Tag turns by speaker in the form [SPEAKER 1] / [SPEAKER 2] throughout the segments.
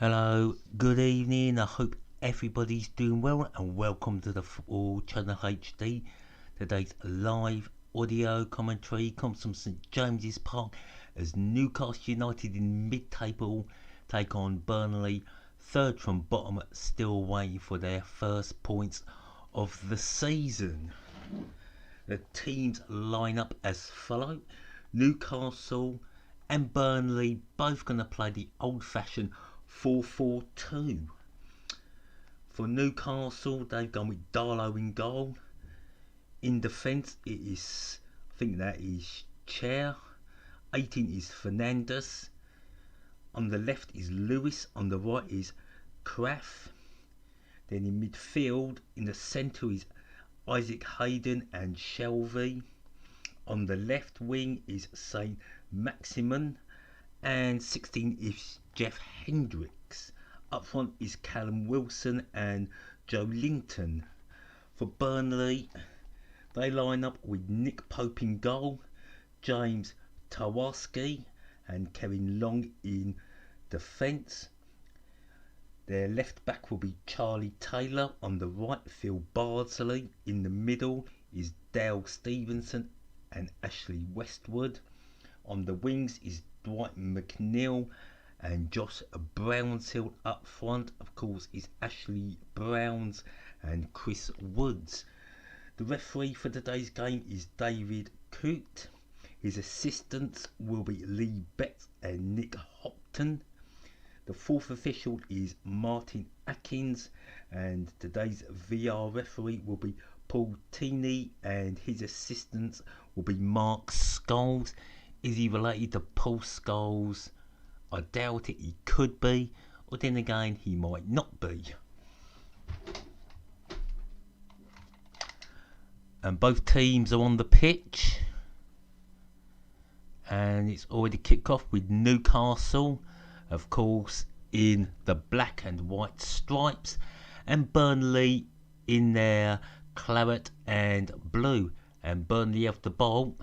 [SPEAKER 1] Hello, good evening. I hope everybody's doing well and welcome to the Football Channel HD. Today's live audio commentary comes from St James's Park as Newcastle United in mid-table take on Burnley, third from bottom, still waiting for their first points of the season. The teams line up as follow. Newcastle and Burnley both going to play the old-fashioned 4-4-2. For Newcastle, they've gone with Darlow in goal. In defence, I think that is Chair. 18 is Fernandes. On the left is Lewis. On the right is Kraft. Then in midfield, in the centre is Isaac Hayden and Shelvey. On the left wing is Saint Maximin. And 16 is Jeff Hendricks. Up front is Callum Wilson and Joe Linton. For Burnley, they line up with Nick Pope in goal, James Tawarski and Kevin Long in defence. Their left back will be Charlie Taylor. On the right, Phil Bardsley. In the middle is Dale Stevenson and Ashley Westwood. On the wings is Dwight McNeil and Josh Brownshill. Up front, of course, is Ashley Browns and Chris Woods. The referee for today's game is David Coote. His assistants will be Lee Betts and Nick Hopton. The fourth official is Martin Atkinson, and today's VR referee will be Paul Tierney, and his assistants will be Mark Scholes. Is he related to Paul Scholes? I doubt it. He could be, or then again he might not be. And both teams are on the pitch, and it's already kicked off with Newcastle, of course, in the black and white stripes, and Burnley in their claret and blue. And Burnley have the ball,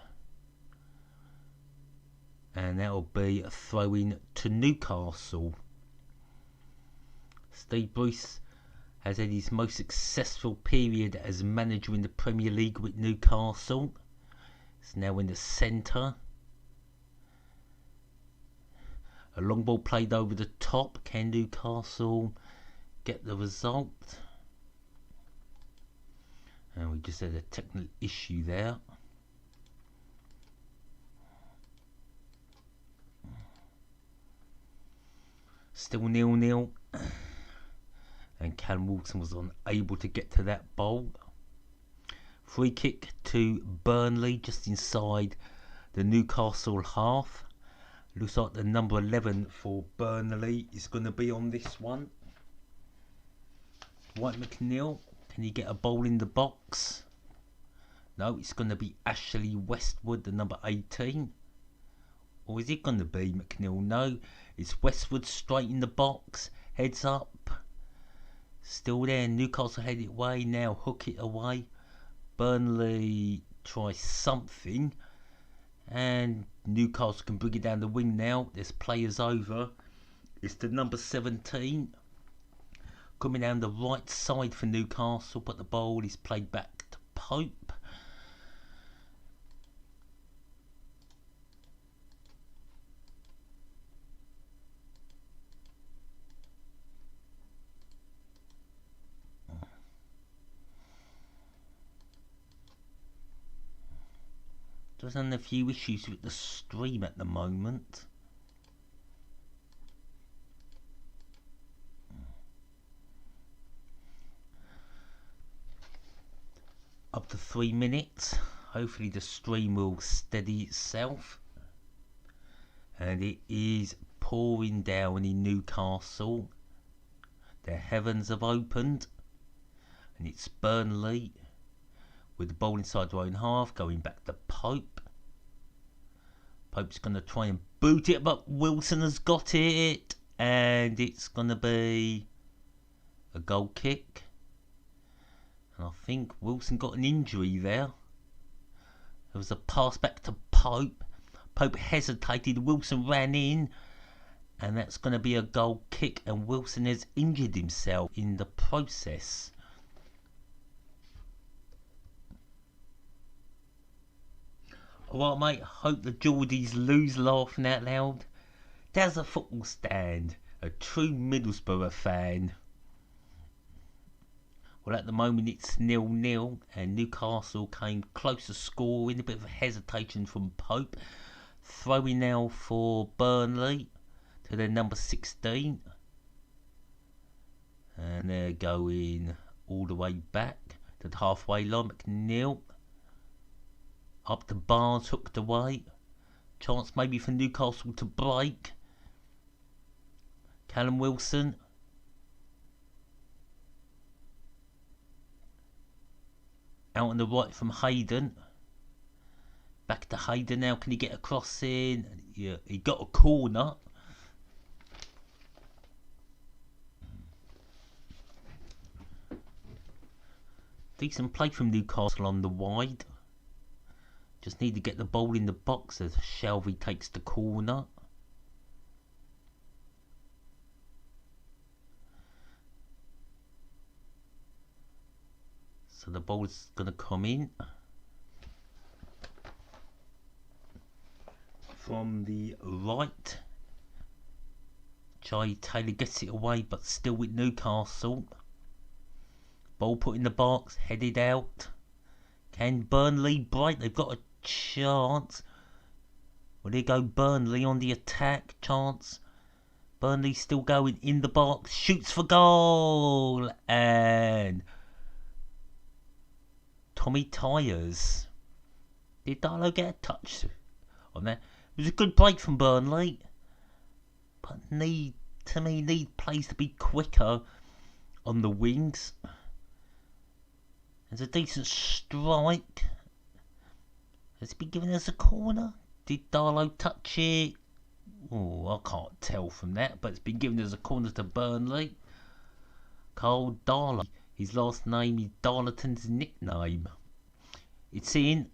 [SPEAKER 1] and that will be a throw-in to Newcastle. Steve Bruce has had his most successful period as manager in the Premier League with Newcastle. It's now in the centre. A long ball played over the top. Can Newcastle get the result? And we just had a technical issue there. Still 0-0. And Callum Wilson was unable to get to that ball. Free kick to Burnley just inside the Newcastle half. Looks like the number 11 for Burnley is going to be on this one. Dwight McNeil, can he get a ball in the box? No, it's going to be Ashley Westwood, the number 18. Or is it going to be McNeil? No, it's Westwood straight in the box. Heads up. Still there. Newcastle head it away. Now hook it away. Burnley try something. And Newcastle can bring it down the wing now. There's players over. It's the number 17. Coming down the right side for Newcastle. But the ball is played back to Pope. There's a few issues with the stream at the moment. Up to 3 minutes. Hopefully the stream will steady itself. And it is pouring down in Newcastle. Their heavens have opened. And it's Burnley with the ball inside their own half, going back to Pope. Pope's going to try and boot it, but Wilson has got it. And it's going to be a goal kick. And I think Wilson got an injury there. There was a pass back to Pope. Pope hesitated. Wilson ran in. and that's going to be a goal kick, and Wilson has injured himself in the process. Alright mate, hope the Geordies lose laughing out loud. There's a football stand, a true Middlesbrough fan. Well, at the moment it's 0-0, and Newcastle came close to scoring. A bit of hesitation from Pope. Throwing now for Burnley to their number 16. And they're going all the way back to the halfway line. McNeil up to Barnes, hooked away. Chance maybe for Newcastle to break. Callum Wilson. Out on the right from Hayden. Back to Hayden now. Can he get across in? Yeah, he got a corner. Decent play from Newcastle on the wide. Just need to get the ball in the box as Shelby takes the corner. So the ball's going to come in. From the right. Jay Taylor gets it away, but still with Newcastle. Ball put in the box, headed out. Can Burnley break? They've got a chance. Well, there go Burnley on the attack. Chance. Burnley still going in the box. Shoots for goal. And Tommy Tyres. Did Darlow get a touch on that? It was a good break from Burnley. But need plays to be quicker on the wings. There's a decent strike. Has it been given as a corner? Did Darlow touch it? Oh, I can't tell from that, but it's been given as a corner to Burnley. Carl Darlow. His last name is Darlington's nickname. It's in.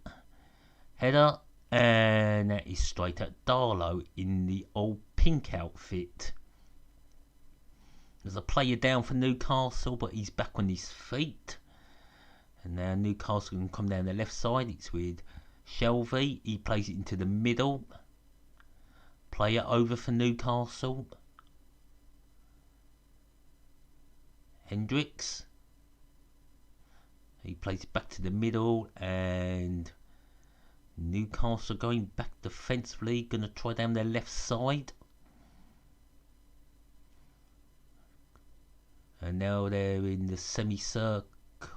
[SPEAKER 1] Header. And that is straight at Darlow in the old pink outfit. There's a player down for Newcastle, but he's back on his feet. And now Newcastle can come down the left side. It's with Shelby. He plays it into the middle. Player over for Newcastle. Hendricks. He plays it back to the middle. And Newcastle going back defensively. Going to try down their left side. And now they're in the semicircle.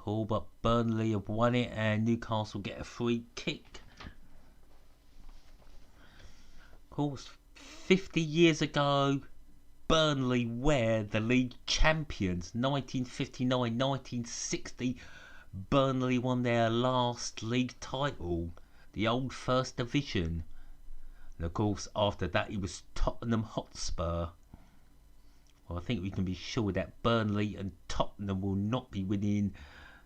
[SPEAKER 1] But Burnley have won it and Newcastle get a free kick. Of course, 50 years ago, Burnley were the league champions. 1959-1960, Burnley won their last league title, the old First Division. And of course, after that, it was Tottenham Hotspur. Well, I think we can be sure that Burnley and Tottenham will not be winning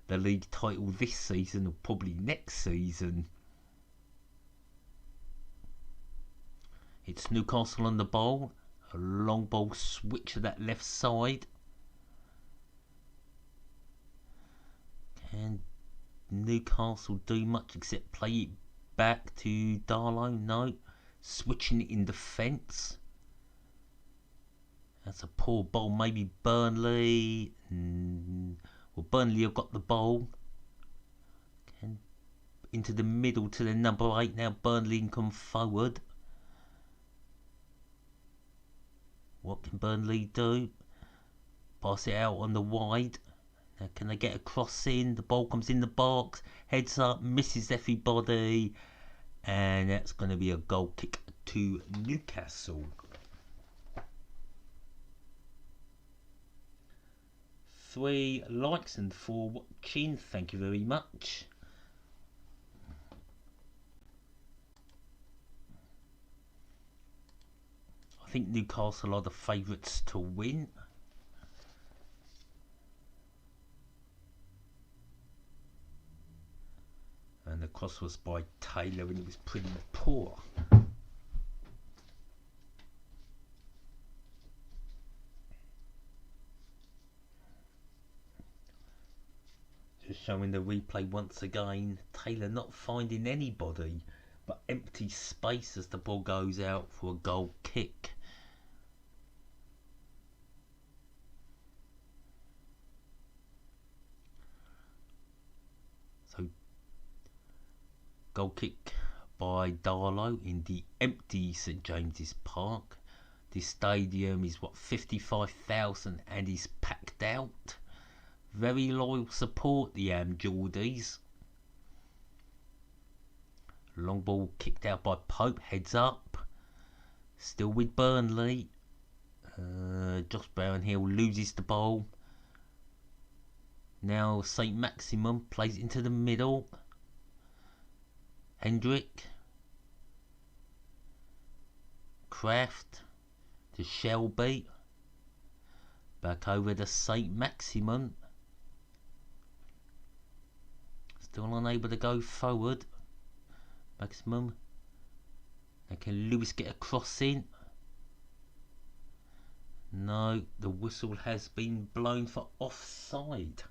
[SPEAKER 1] the league title this season or probably next season. It's Newcastle on the ball. A long ball switch to that left side. Can Newcastle do much except play it back to Darlow? No. Switching it in defence. That's a poor ball. Maybe Burnley. Well, Burnley have got the ball. Into the middle to the number 8. Now Burnley can come forward. What can Burnley do? Pass it out on the wide. Now can they get a cross in? The ball comes in the box. Heads up. Misses everybody. And that's going to be a goal kick to Newcastle. 3 likes and 4 watching. Thank you very much. I think Newcastle are the favourites to win. And the cross was by Taylor and it was pretty poor. Just showing the replay once again. Taylor not finding anybody, but empty space as the ball goes out for a goal kick. So, goal kick by Darlow in the empty St James's Park. This stadium is 55,000 and is packed out. Very loyal support, the Geordies. Long ball kicked out by Pope, heads up. Still with Burnley. Josh Brownhill loses the ball. Now St Maximum plays into the middle. Hendrick. Kraft to Shelby. Back over to St Maximum. Still unable to go forward. Maximum. Now can Lewis get a cross in? No, the whistle has been blown for offside.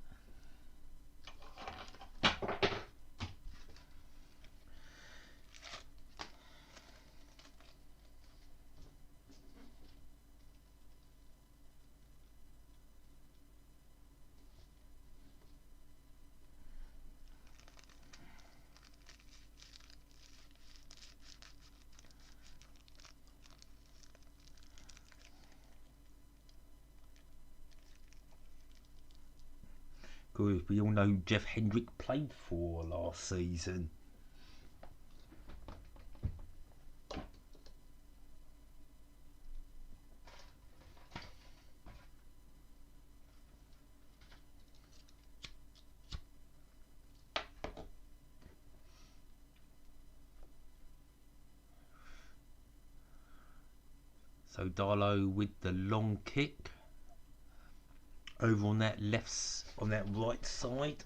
[SPEAKER 1] Good, we all know who Jeff Hendrick played for last season. So Darlow with the long kick over on that right side.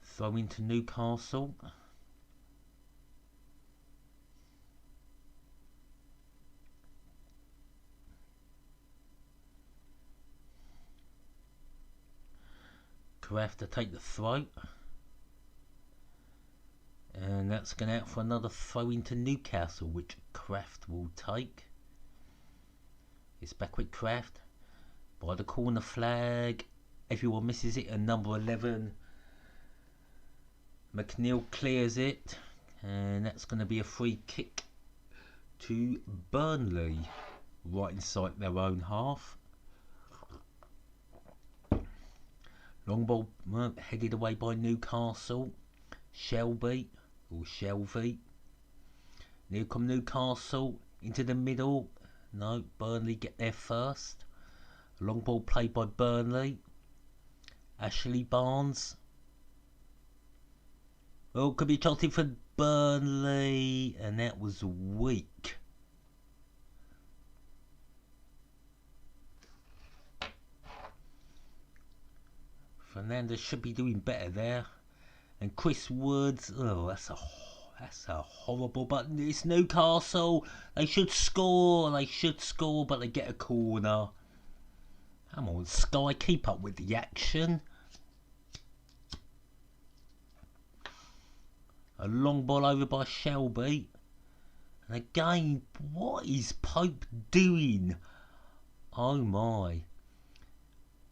[SPEAKER 1] Throw into Newcastle. Kraft to take the throw. And that's going out for another throw into Newcastle, which Kraft will take. It's back with Kraft. By the corner flag. Everyone misses it. And number 11, McNeil clears it. And that's going to be a free kick to Burnley. Right inside their own half. Long ball headed away by Newcastle. Shelby. Or Shelby. Here come Newcastle into the middle. No, Burnley get there first. Long ball played by Burnley. Ashley Barnes. Oh, could be charting for Burnley. And that was weak. Fernandez should be doing better there. And Chris Woods, oh, that's a horrible button. It's Newcastle. They should score, but they get a corner. Come on, Sky, keep up with the action. A long ball over by Shelby. And again, what is Pope doing? Oh my.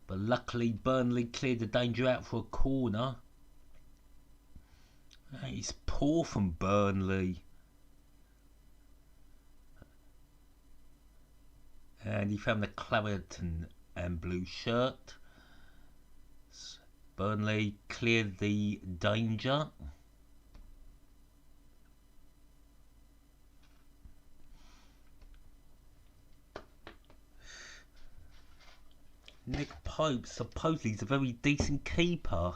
[SPEAKER 1] But luckily, Burnley cleared the danger out for a corner. It's poor from Burnley. And he found the Clareton and blue shirt. Burnley cleared the danger. Nick Pope supposedly is a very decent keeper.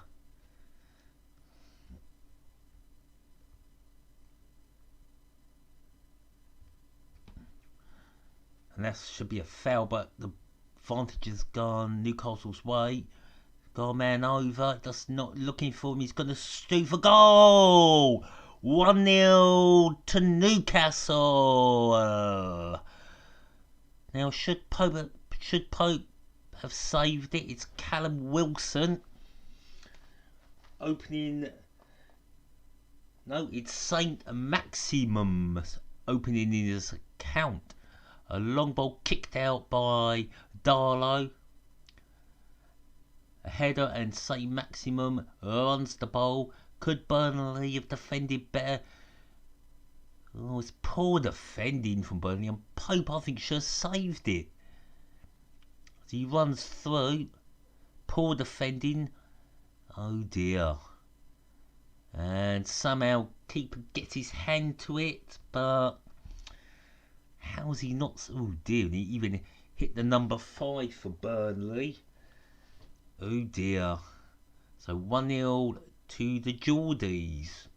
[SPEAKER 1] And that should be a foul, but the advantage has gone Newcastle's way. Got a man over, just not looking for him. He's going to shoot for goal! 1-0 to Newcastle. Now, should Pope have saved it? It's Callum Wilson opening. No, it's Saint Maximum opening his account. A long ball kicked out by Darlow. A header and Saint Maximum runs the ball. Could Burnley have defended better? Oh, it's poor defending from Burnley, and Pope, I think, should have saved it. As he runs through. Poor defending. Oh dear. And somehow keeper gets his hand to it, but how's he not? Oh dear, he even hit the number 5 for Burnley. Oh dear. So 1-0 to the Geordies.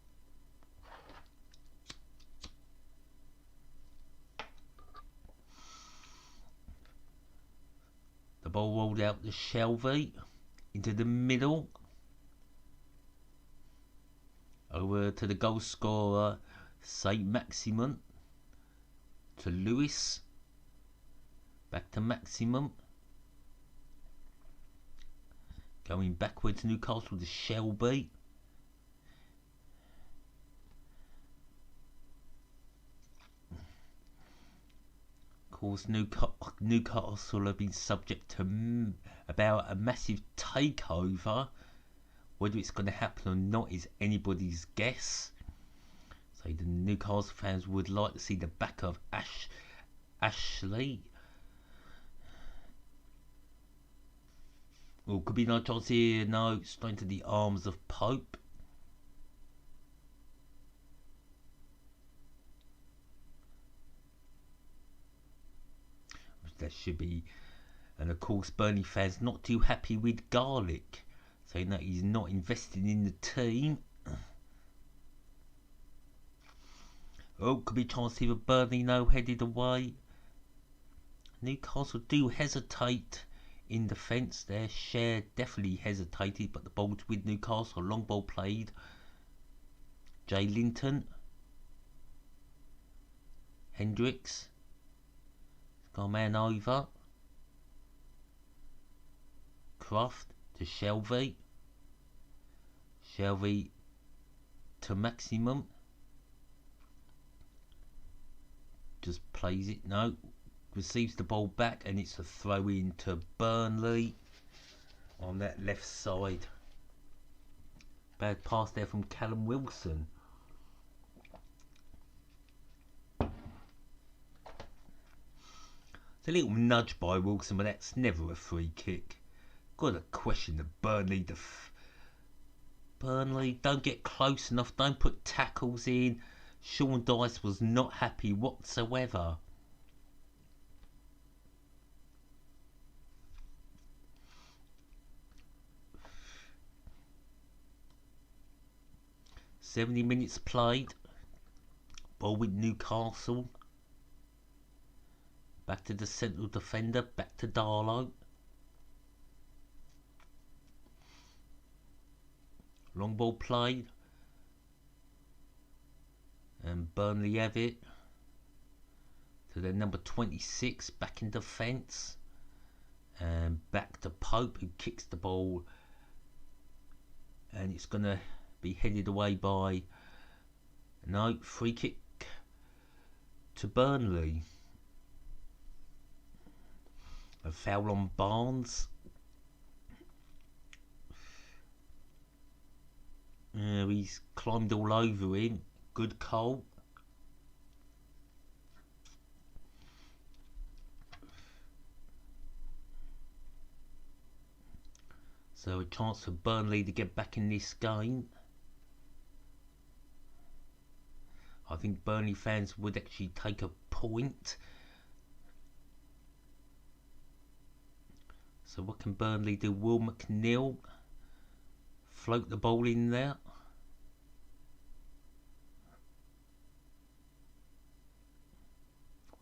[SPEAKER 1] The ball rolled out to Shelby into the middle. Over to the goal scorer, Saint Maximum. To Lewis. Back to Maximum. Going backwards, Newcastle to Shelby. Of course, Newcastle have been subject to about a massive takeover. Whether it's going to happen or not is anybody's guess. So the Newcastle fans would like to see the back of Ashley. Well, could be no chance here. No, straight into the arms of Pope. That should be. And of course, Burnley fans not too happy with Garlic, saying that he's not investing in the team. Oh, could be a chance here for Burnley now headed away. Newcastle do hesitate in defence. Their share definitely hesitated, but the ball's with Newcastle. Long ball played. Jay Linton. Hendricks. Got a man over. Croft to Shelby. Shelby to Maximum. Just plays it. No. Receives the ball back, and it's a throw in to Burnley on that left side. Bad pass there from Callum Wilson. It's a little nudge by Wilson, but that's never a free kick. Got to question the Burnley. Burnley don't get close enough. Don't put tackles in. Sean Dyche was not happy whatsoever. "70 minutes played. Ball with Newcastle. Back to the central defender. Back to Darlow. Long ball played. And Burnley have it. To their number 26. Back in defence. And back to Pope, who kicks the ball. And it's going to be headed away by... No, free kick to Burnley. A foul on Barnes. He's climbed all over him. Good Cole. So a chance for Burnley to get back in this game. I think Burnley fans would actually take a point. So what can Burnley do? Will McNeil float the ball in there?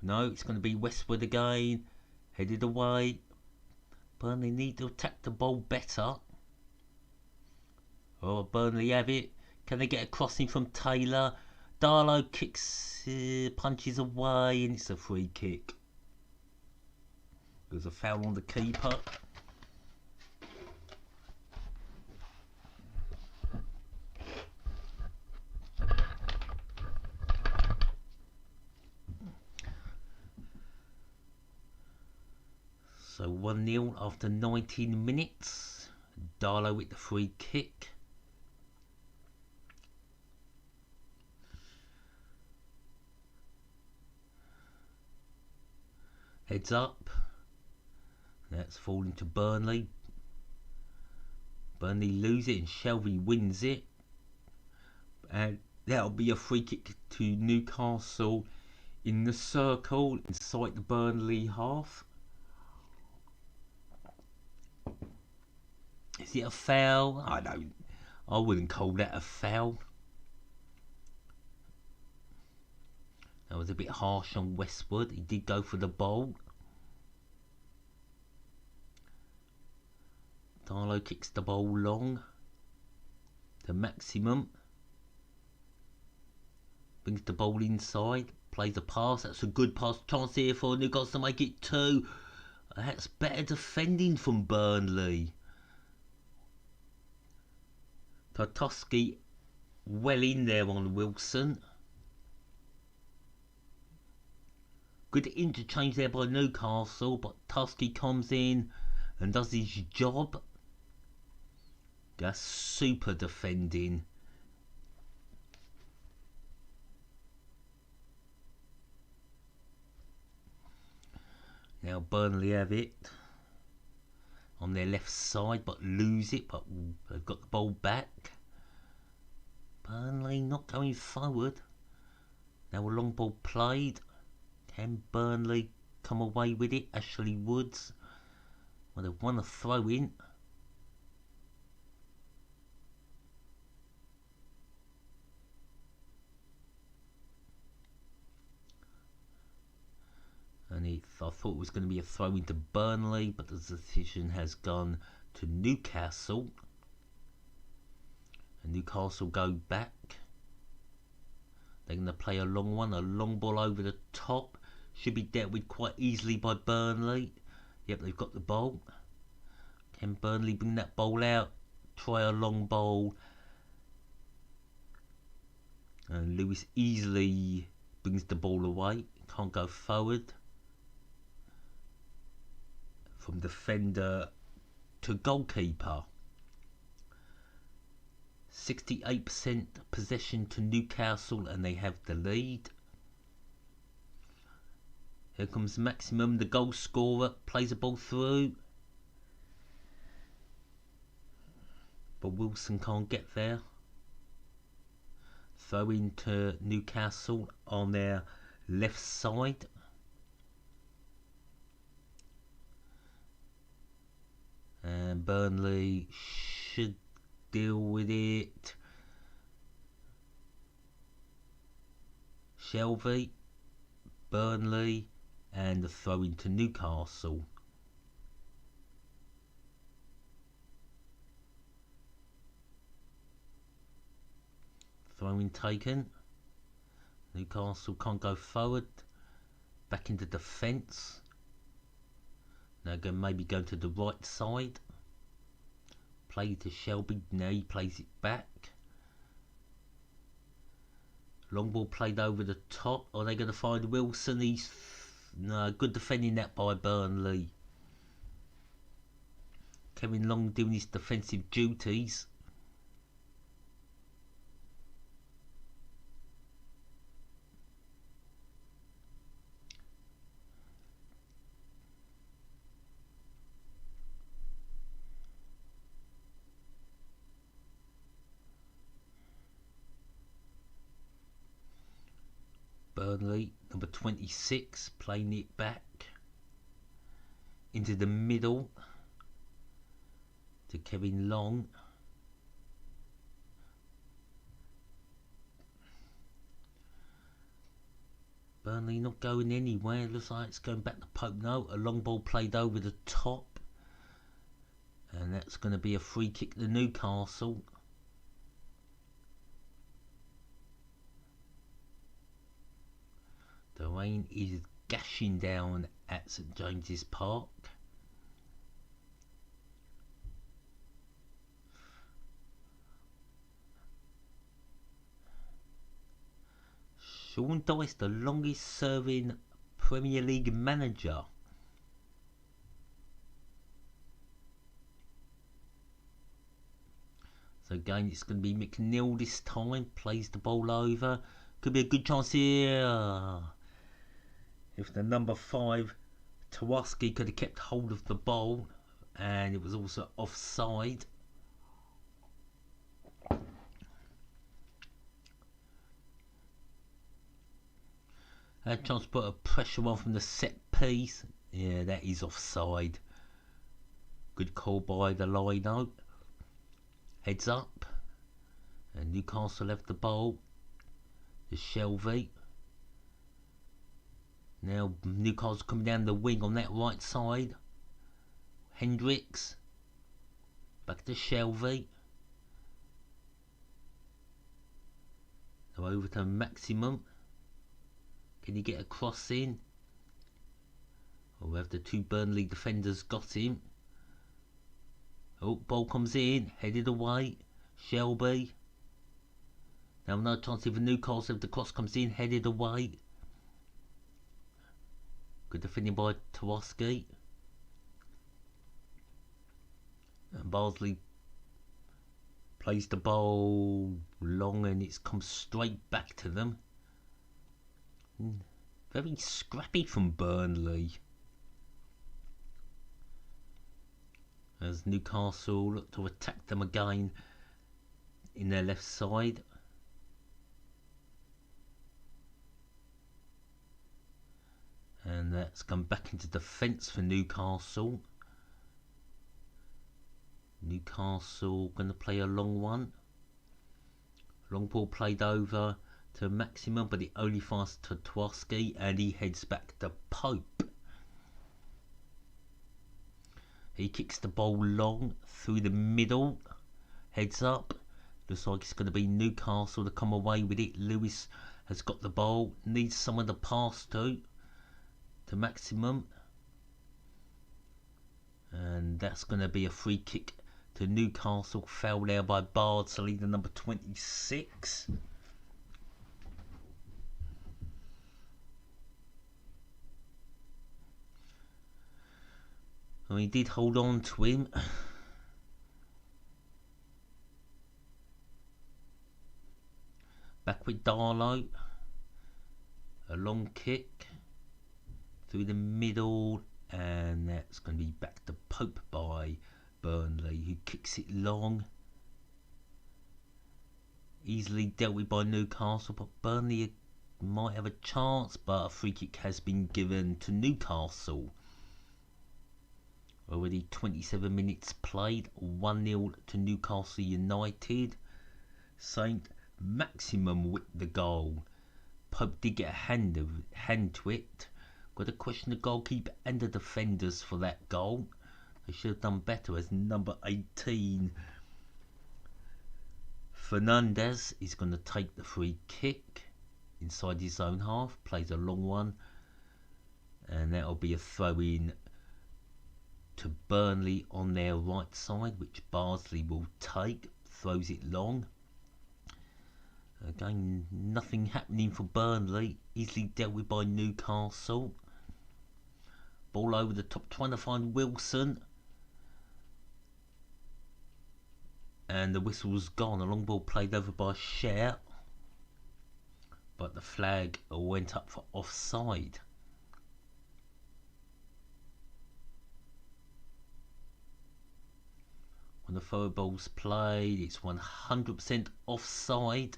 [SPEAKER 1] No, it's going to be westward again. Headed away. Burnley need to attack the ball better. Oh, Burnley have it. Can they get a crossing from Taylor? Darlow kicks, punches away, and it's a free kick. There's a foul on the keeper. So 1-0 after 19 minutes. Darlow with the free kick. Heads up. That's falling to Burnley. Burnley lose it and Shelby wins it. And that'll be a free kick to Newcastle in the circle inside the Burnley half. Is it a foul? I wouldn't call that a foul. That was a bit harsh on Westwood. He did go for the ball. Darlow kicks the ball long to Maximum. Brings the ball inside. Plays a pass. That's a good pass. Chance here for Newcastle to make it 2. That's better defending from Burnley. Tarkowski well in there on Wilson. Good interchange there by Newcastle, but Tarkowski comes in and does his job. That's super defending. Now Burnley have it on their left side, but lose it, but they've got the ball back. Burnley not going forward. Now a long ball played. Can Burnley come away with it? Ashley Woods. Well, they've won a throw in. And I thought it was going to be a throw into Burnley, but the decision has gone to Newcastle. And Newcastle go back. They're going to play a long one, a long ball over the top. Should be dealt with quite easily by Burnley. Yep, they've got the ball. Can Burnley bring that ball out? Try a long ball. And Lewis easily brings the ball away. Can't go forward. From defender to goalkeeper. 68% possession to Newcastle and they have the lead. Here comes Maximum, the goal scorer, plays the ball through. But Wilson can't get there. Throw into Newcastle on their left side. And Burnley should deal with it. Shelby, Burnley, and the throw into Newcastle. Throw-in taken. Newcastle can't go forward. Back into defence. Now maybe go to the right side. Play to Shelby. Now he plays it back. Long ball played over the top. Are they going to find Wilson? No, good defending that by Burnley. Kevin Long doing his defensive duties. Burnley, number 26, playing it back into the middle to Kevin Long. Burnley not going anywhere. Looks like it's going back to Pope. No, a long ball played over the top. And that's going to be a free kick to Newcastle. The rain is gashing down at St James's Park. Sean Dyche, the longest serving Premier League manager. So again, it's going to be McNeil this time. Plays the ball over. Could be a good chance here. If the number 5, Tawaski, could have kept hold of the ball. And it was also offside. Had a chance to put a pressure on from the set piece. Yeah, that is offside. Good call by the lino. Heads up. And Newcastle left the ball. To Shelby. Now Newcastle coming down the wing on that right side. Hendricks. Back to Shelby. Now over to Maximum. Can he get a cross in? Oh, have the 2 Burnley defenders got him? Oh, ball comes in, headed away. Shelby. Now no chance if Newcastle if the cross comes in, headed away. Good defending by Tawaski. And Barnsley plays the ball long and it's come straight back to them. Very scrappy from Burnley. As Newcastle look to attack them again in their left side. And that's come back into defence for Newcastle. Newcastle going to play a long one. Long ball played over to Maximum, but it only finds to Tawaski and he heads back to Pope. He kicks the ball long through the middle. Heads up. Looks like it's going to be Newcastle to come away with it. Lewis has got the ball. Needs someone to pass to Maximum. And that's going to be a free kick to Newcastle. Foul there by Bardsley, the number 26. And he did hold on to him. Back with Darlow. A long kick through the middle, and that's going to be back to Pope by Burnley, who kicks it long. Easily dealt with by Newcastle, but Burnley might have a chance, but a free kick has been given to Newcastle. Already 27 minutes played, 1-0 to Newcastle United. Saint Maximum with the goal. Pope did get a hand to it. Got to question the goalkeeper and the defenders for that goal. They should have done better, as number 18 Fernandez is going to take the free kick inside his own half. Plays a long one, and that'll be a throw in to Burnley on their right side, which Bardsley will take. Throws it long. Again, nothing happening for Burnley. Easily dealt with by Newcastle. Ball over the top, trying to find Wilson. And the whistle's gone. A long ball played over by Cher. But the flag went up for offside. When the forward ball's played, it's 100% offside.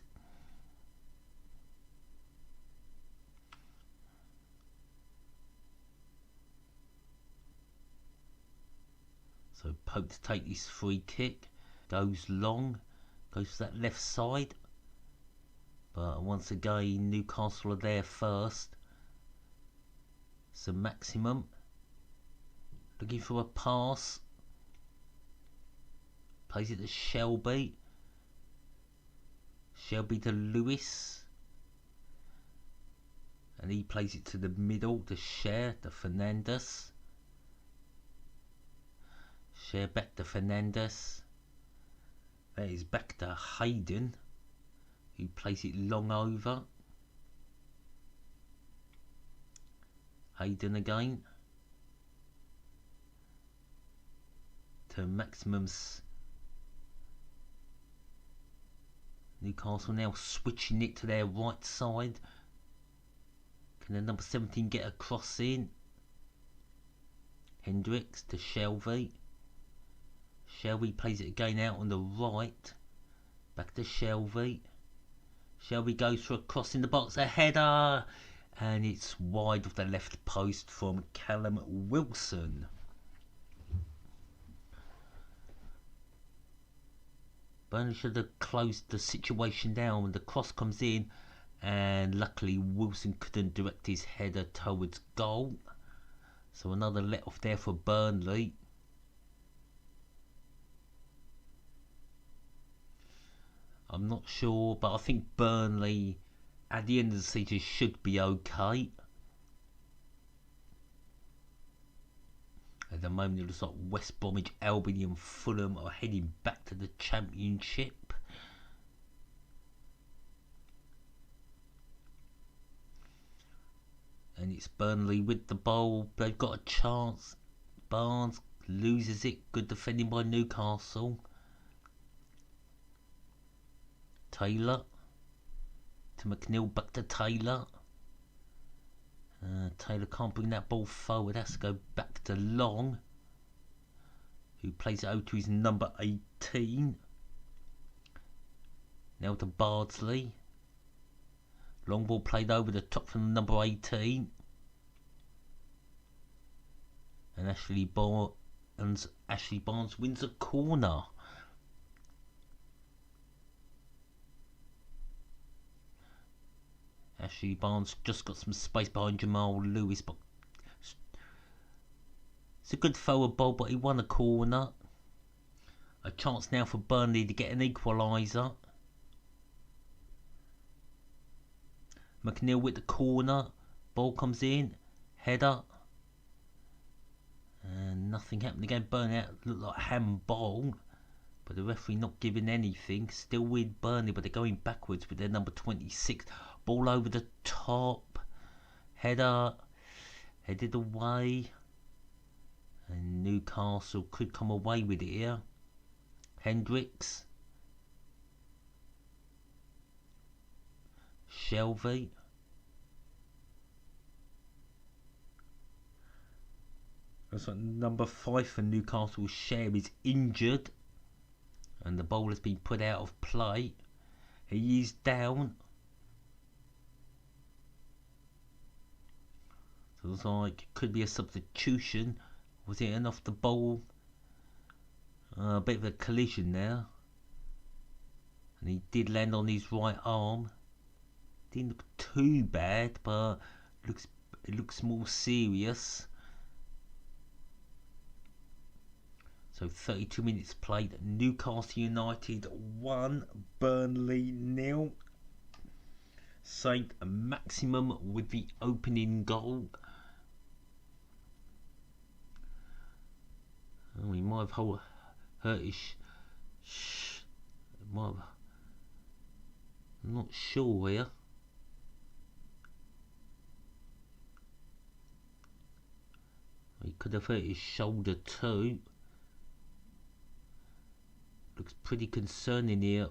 [SPEAKER 1] So Pope to take this free kick. Goes long. Goes to that left side. But once again, Newcastle are there first. So Maximum. Looking for a pass. Plays it to Shelby. Shelby to Lewis. and he plays it to the middle to Share, to Fernandes. Share back to Fernandes. That is back to Hayden, who plays it long over. Hayden again. To Maximum's. Newcastle now switching it to their right side. Can the number 17 get a cross in? Hendricks to Shelby. Shelby plays it again out on the right. Back to Shelby. Shelby goes for a cross in the box. A header! And it's wide of the left post from Callum Wilson. Burnley should have closed the situation down when the cross comes in, and luckily Wilson couldn't direct his header towards goal. So another let off there for Burnley. I'm not sure, but I think Burnley at the end of the season should be okay. At the moment it looks like West Bromwich Albion and Fulham are heading back to the Championship. And it's Burnley with the ball. They've got a chance. Barnes loses it. Good defending by Newcastle. Taylor to McNeil, back to Taylor. Taylor can't bring that ball forward. Has to go back to Long, who plays it over to his number 18. Now to Bardsley. Long ball played over the top from number 18. And Ashley Barnes wins a corner. Ashley Barnes just got some space behind Jamal Lewis, but it's a good forward ball, but he won a corner. A chance now for Burnley to get an equaliser. McNeil with the corner. Ball comes in. Header. And nothing happened again. Burnley looked like handball, but the referee not giving anything. Still with Burnley, but they're going backwards with their number 26. Ball over the top. Header. Headed away. And Newcastle could come away with it here. Hendricks. Shelby. Looks like number 5 for Newcastle, Share, is injured. And the ball has been put out of play. He is down. So it looks like it could be a substitution. Was it enough the ball? A bit of a collision there. And he did land on his right arm. Didn't look too bad, but it looks more serious. So 32 minutes played. Newcastle United 1, Burnley 0. Saint Maximum with the opening goal. Oh, he might have hurt his I'm not sure here. He could have hurt his shoulder too. Looks pretty concerning here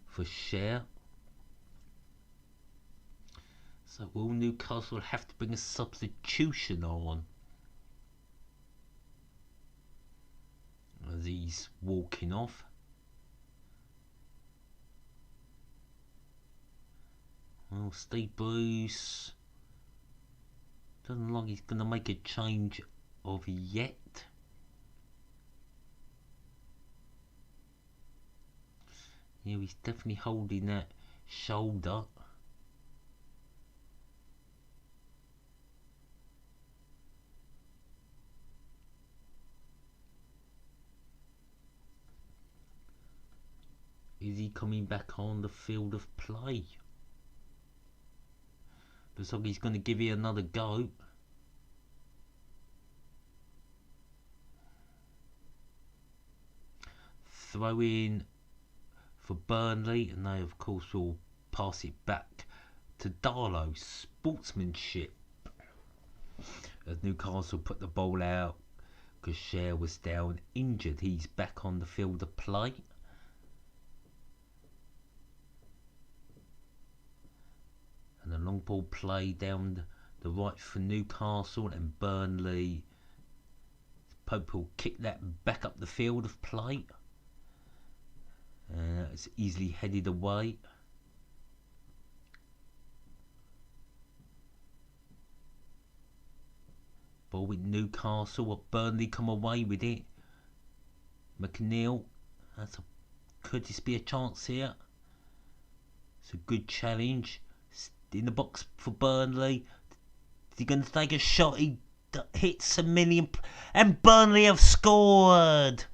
[SPEAKER 1] for Share. So will Newcastle have to bring a substitution on? As he's walking off. Well, Steve Bruce doesn't look like he's going to make a change of yet. Yeah, he's definitely holding that shoulder. Is he coming back on the field of play? Looks like he's going to give it another go. Throw in for Burnley, and they of course will pass it back to Darlow. Sportsmanship as Newcastle put the ball out because Cher was down injured. He's back on the field of play. And a long ball play down the right for Newcastle, and Burnley. Pope will kick that back up the field of play. It's easily headed away. Ball with Newcastle, but Burnley come away with it. McNeil, could this be a chance here? It's a good challenge. In the box for Burnley. Is he going to take a shot? He hits a million, and Burnley have scored.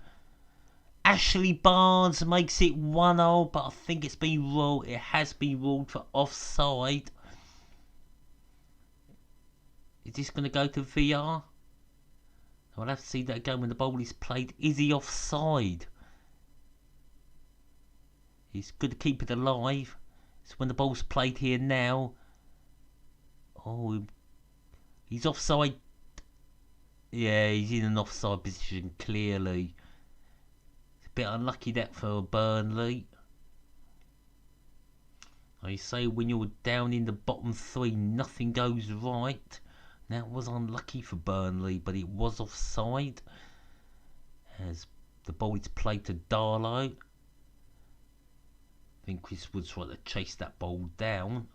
[SPEAKER 1] Ashley Barnes makes it 1-0, but I think it's been ruled. It has been ruled for offside. Is this going to go to VR? I'll have to see that again when the ball is played. Is he offside? It's good to keep it alive. So when the ball's played here now. Oh, he's offside. Yeah, he's in an offside position, clearly. It's a bit unlucky that for Burnley. I say when you're down in the bottom three, nothing goes right. That was unlucky for Burnley, but it was offside. As the ball is played to Darlow. I think Chris Wood's trying to chase that ball down.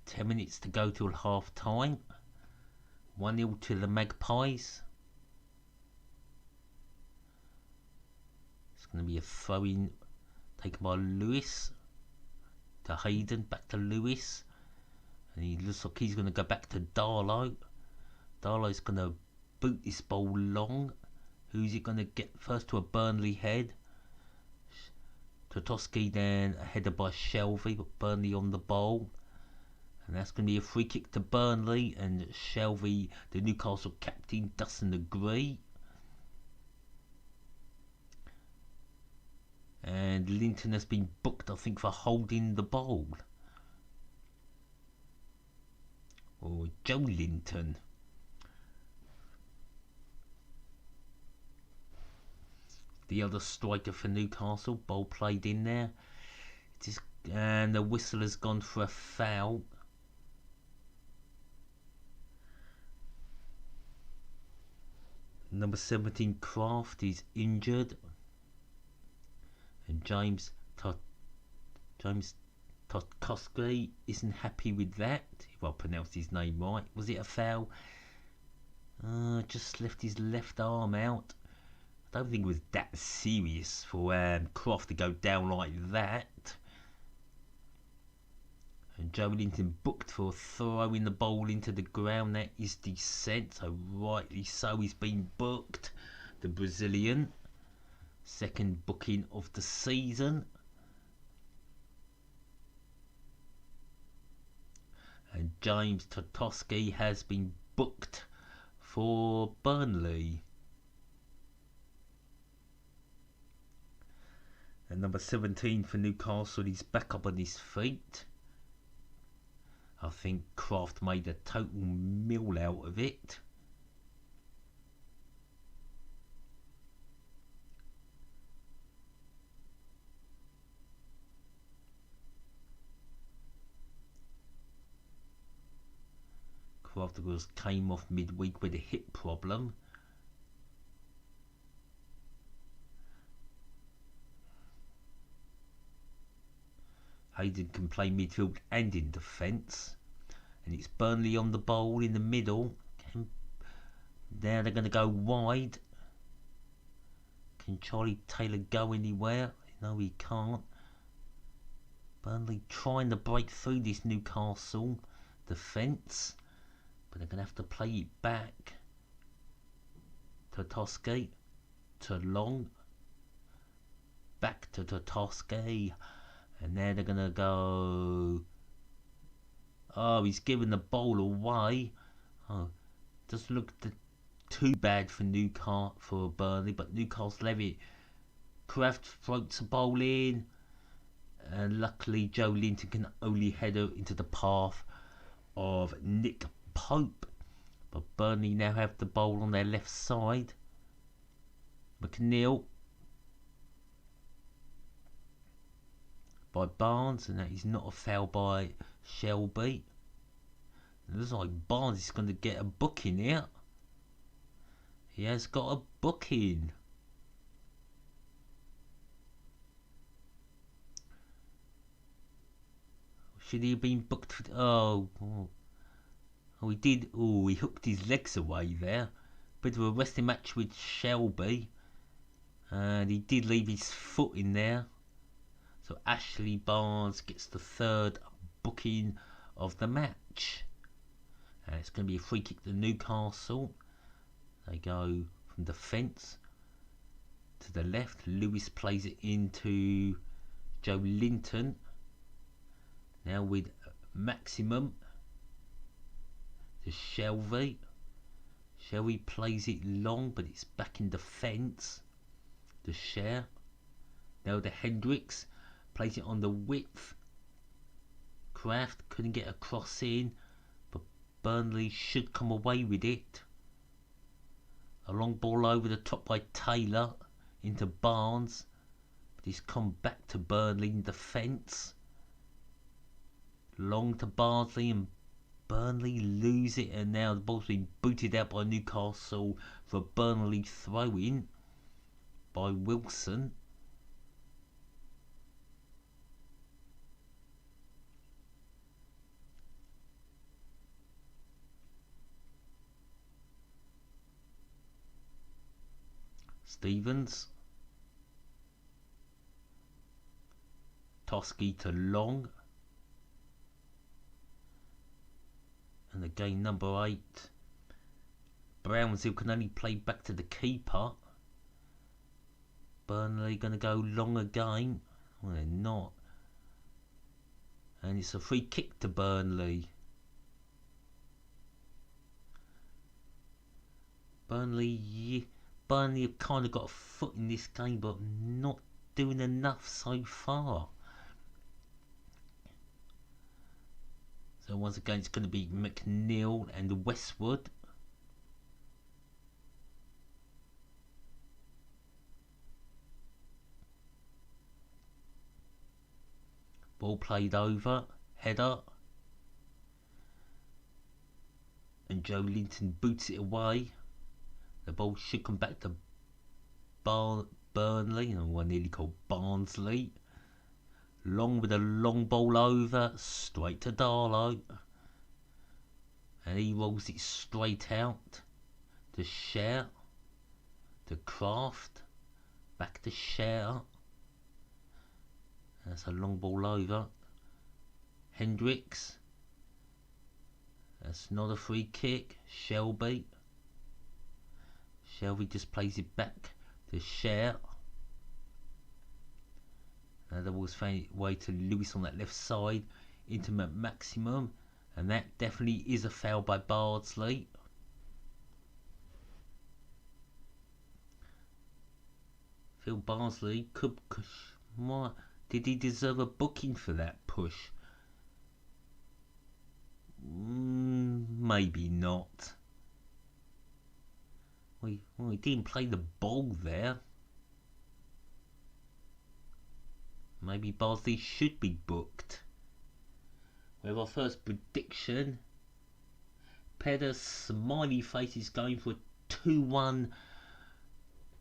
[SPEAKER 1] Ten minutes to go till half time. 1-0 to the Magpies. It's going to be a throw-in taken by Lewis to Hayden, back to Lewis. And he looks like he's going to go back to Darlow. Darlow's going to boot this ball long. Who's it going to get first to a Burnley head? Totoski then a header by Shelvey, but Burnley on the ball. And that's going to be a free kick to Burnley, and Shelvey, the Newcastle captain, doesn't agree. And Linton has been booked, I think, for holding the ball. Or Joe Linton. The other striker for Newcastle, ball played in there. And the whistle has gone for a foul. Number 17, Kraft, is injured. And James Totkowski isn't happy with that, if I pronounced his name right. Was it a foul? Just left his left arm out. I don't think it was that serious for Croft to go down like that. And Joe Linton booked for throwing the ball into the ground. That is dissent, so rightly so he's been booked. The Brazilian. Second booking of the season. And James Totoski has been booked for Burnley. And number 17 for Newcastle, he's back up on his feet. I think Kraft made a total meal out of it. Kraft, of course, came off midweek with a hip problem. Hayden can play midfield and in defence. And it's Burnley on the ball in the middle. Now they're going to go wide. Can Charlie Taylor go anywhere? No, he can't. Burnley trying to break through this Newcastle defence. But they're going to have to play it back. Totoski to Long. Back to Totoski. And now they're going to go... Oh, he's giving the ball away. Oh, doesn't look too bad for Newcastle, for Burnley, but Newcastle have it. Kraft floats the ball in. And luckily Joe Linton can only header into the path of Nick Pope. But Burnley now have the ball on their left side. McNeil by Barnes, and that is not a foul by Shelby. It looks like Barnes is going to get a booking here. He has got a booking. Should he have been booked? Oh, he did. Oh, he hooked his legs away there. Bit of a wrestling match with Shelby. And he did leave his foot in there. So Ashley Barnes gets the third booking of the match. And it's going to be a free kick to Newcastle. They go from defence to the left. Lewis plays it into Joe Linton. Now with Maximum to Shelby. Shelby plays it long, but it's back in defence. To Share. Now to Hendricks. Plays it on the width. Kraft couldn't get a cross in, but Burnley should come away with it. A long ball over the top by Taylor into Barnes, but he's come back to Burnley in defence. Long to Barnsley, and Burnley lose it, and now the ball's been booted out by Newcastle for a Burnley throw-in by Wilson. Stevens. Toski to Long. And again number 8. Brownsville can only play back to the keeper. Burnley going to go long again. Well, they're not. And it's a free kick to Burnley. Burnley have kind of got a foot in this game, but not doing enough so far. So once again, it's going to be McNeil and Westwood. Ball played over, header. And Joe Linton boots it away. The ball should come back to Burnley, and one nearly called Barnsley. Long with a long ball over, straight to Darlow. And he rolls it straight out to Share, to Kraft, back to Share. That's a long ball over. Hendricks. That's not a free kick. Shelby just plays it back to Share. The ball's found its way to Lewis on that left side into Maximum, and that definitely is a foul by Bardsley. Phil Bardsley could push. Did he deserve a booking for that push? Maybe not. Well, he didn't play the ball there. Maybe Bardsley should be booked. We have our first prediction. Pedder smiley face is going for 2-1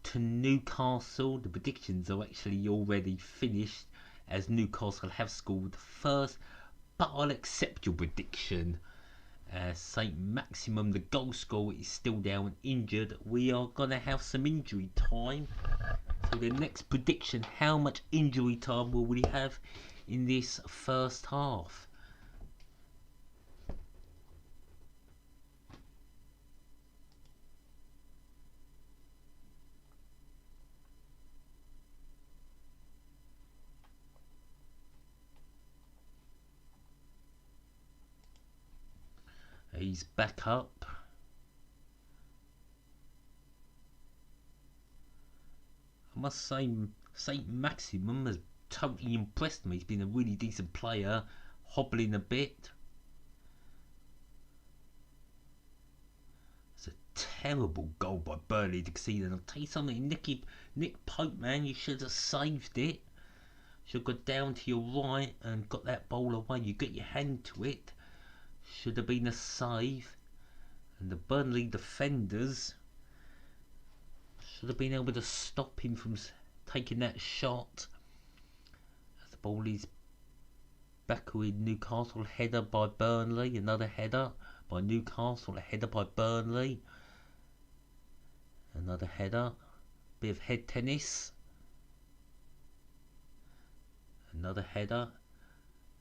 [SPEAKER 1] to Newcastle. The predictions are actually already finished, as Newcastle have scored first, but I'll accept your prediction. St. Maximum, the goal scorer, is still down injured. We are going to have some injury time. So the next prediction, how much injury time will we have in this first half? He's back up. I must say, Saint Maximum has totally impressed me. He's been a really decent player, hobbling a bit. It's a terrible goal by Burnley to concede. And I'll tell you something, Nick Pope, man, you should have saved it. Should have got down to your right and got that ball away. You get your hand to it. Should have been a save. And the Burnley defenders should have been able to stop him from taking that shot. As the ball is back with Newcastle, header by Burnley, another header by Newcastle, a header by Burnley, another header, bit of head tennis, another header,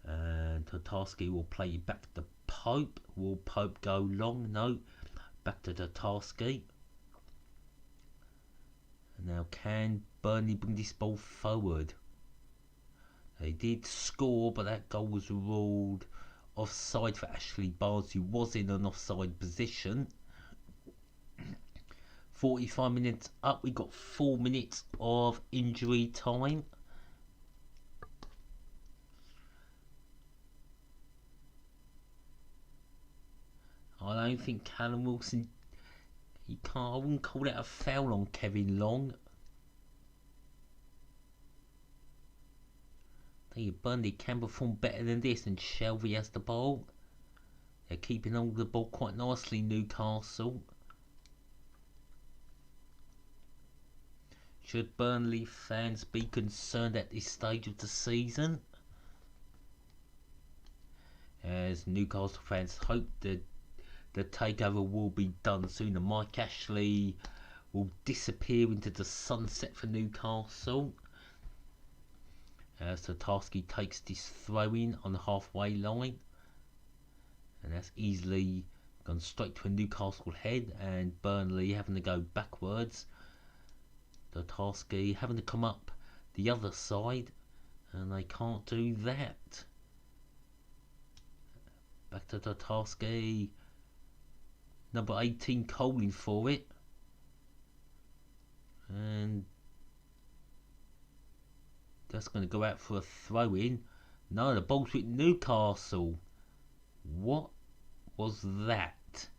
[SPEAKER 1] and Tartarsky will play back to Pope. Will Pope go long? No, back to Tartarsky. Now, can Burnley bring this ball forward? They did score, but that goal was ruled offside for Ashley Barnes, who was in an offside position. 45 minutes up. We got 4 minutes of injury time. I don't think Callum Wilson. I wouldn't call that a foul on Kevin Long. I think Burnley can perform better than this, and Shelby has the ball. They're keeping hold of the ball quite nicely, Newcastle. Should Burnley fans be concerned at this stage of the season? As Newcastle fans hope that the takeover will be done soon, and Mike Ashley will disappear into the sunset for Newcastle. As Tartarsky takes this throw in on the halfway line, and that's easily gone straight to a Newcastle head, and Burnley having to go backwards. Tartarsky having to come up the other side, and they can't do that. Back to Tartarsky. Number 18 calling for it. And that's going to go out for a throw in. No, the ball's with Newcastle. What was that?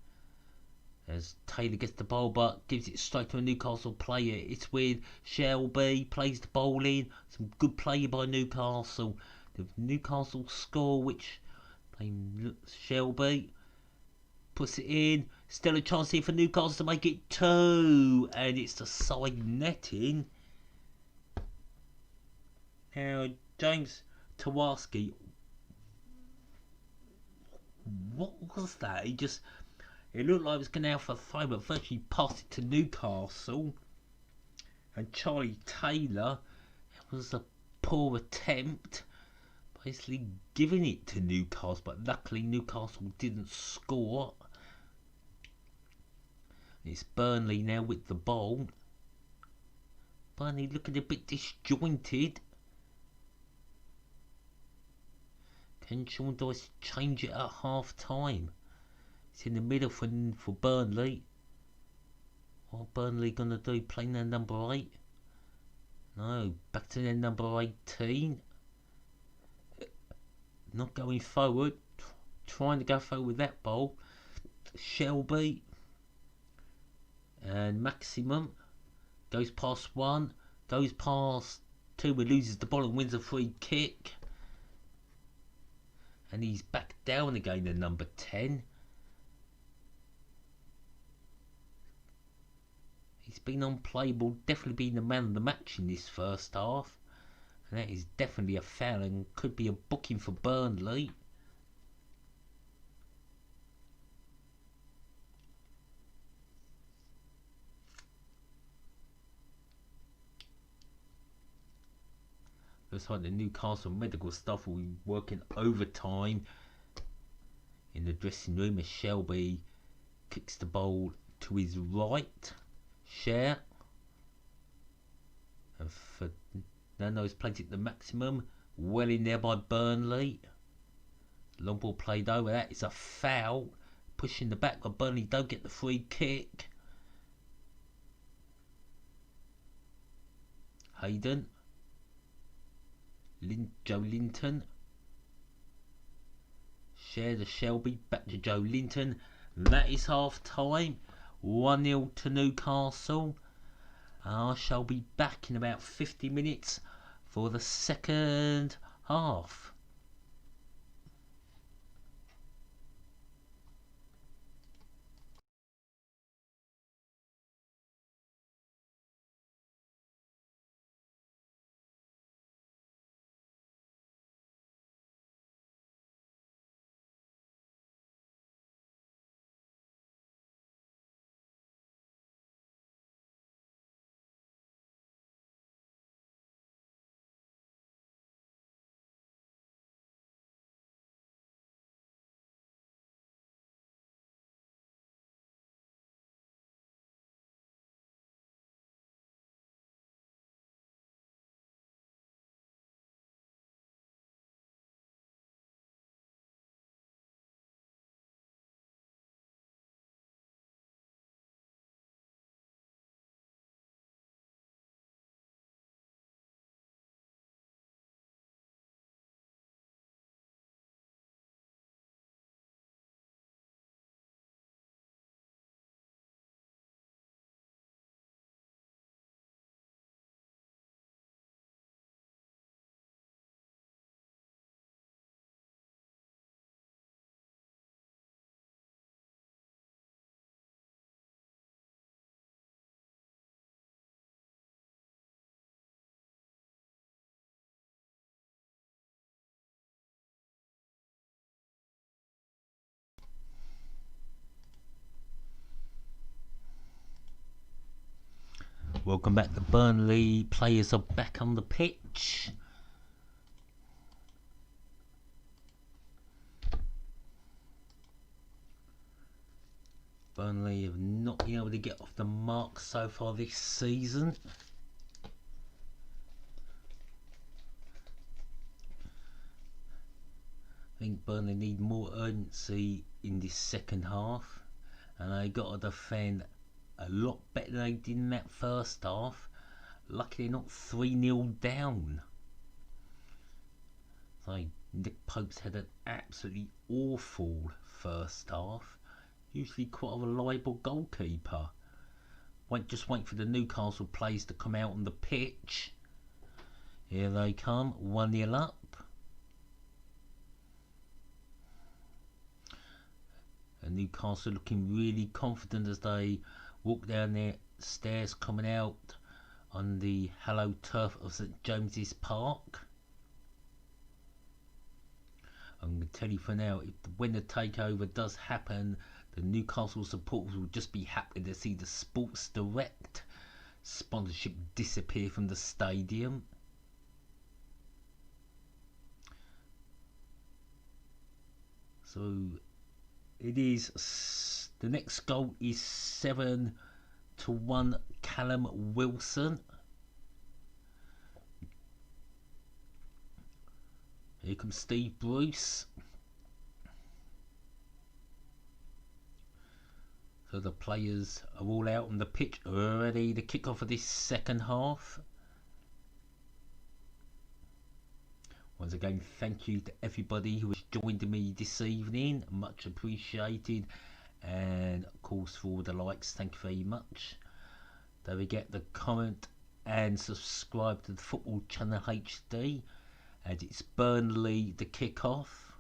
[SPEAKER 1] As Taylor gets the ball but gives it straight to a Newcastle player. It's with Shelby. Plays the ball in. Some good play by Newcastle. The Newcastle score, which Shelby puts it in. Still a chance here for Newcastle to make it 2. And it's the side netting. Now, James Tartarsky. What was that? It looked like it was going out for a throw, but first he passed it to Newcastle. And Charlie Taylor. It was a poor attempt. Basically giving it to Newcastle, but luckily Newcastle didn't score. It's Burnley now with the ball. Burnley looking a bit disjointed. Can Sean Dyche change it at half time? It's in the middle for Burnley. What Burnley gonna do? Playing their number 8? No, back to their number 18. Not going forward. Trying to go forward with that ball. Shelby. And Maximum. Goes past 1. Goes past 2. But loses the ball and wins a free kick. And he's back down again at number 10. He's been unplayable. Definitely been the man of the match in this first half. And that is definitely a foul and could be a booking for Burnley. Looks like the Newcastle medical staff will be working overtime in the dressing room as Shelby kicks the ball to his right. Share. And Fernando's played it to Maximum. Well in there by Burnley. Long ball played over. That is a foul. pushing the back, but Burnley don't get the free kick. Hayden. Joe Linton. Share to Shelby. Back to Joe Linton. And that is half time. 1-0 to Newcastle. I shall be back in about 50 minutes for the second half. Welcome back to Burnley. Players are back on the pitch. Burnley have not been able to get off the mark so far this season. I think Burnley need more urgency in this second half, and they got to defend a lot better than they did in that first half. Luckily not 3-0 down. So Nick Pope's had an absolutely awful first half. Usually quite a reliable goalkeeper. Just wait for the Newcastle players to come out on the pitch. Here they come, 1-0 up. And Newcastle looking really confident as they walk down their stairs coming out on the hallowed turf of St James's Park. I'm going to tell you for now, when the takeover does happen, the Newcastle supporters will just be happy to see the Sports Direct sponsorship disappear from the stadium. So it is, the next goal is 7-1 Callum Wilson. Here comes Steve Bruce. So the players are all out on the pitch, ready to kick off of this second half. Once again, thank you to everybody who has joined me this evening. Much appreciated. And of course, for all the likes, thank you very much. Don't forget to comment and subscribe to the Football Channel HD. As it's Burnley the kick-off.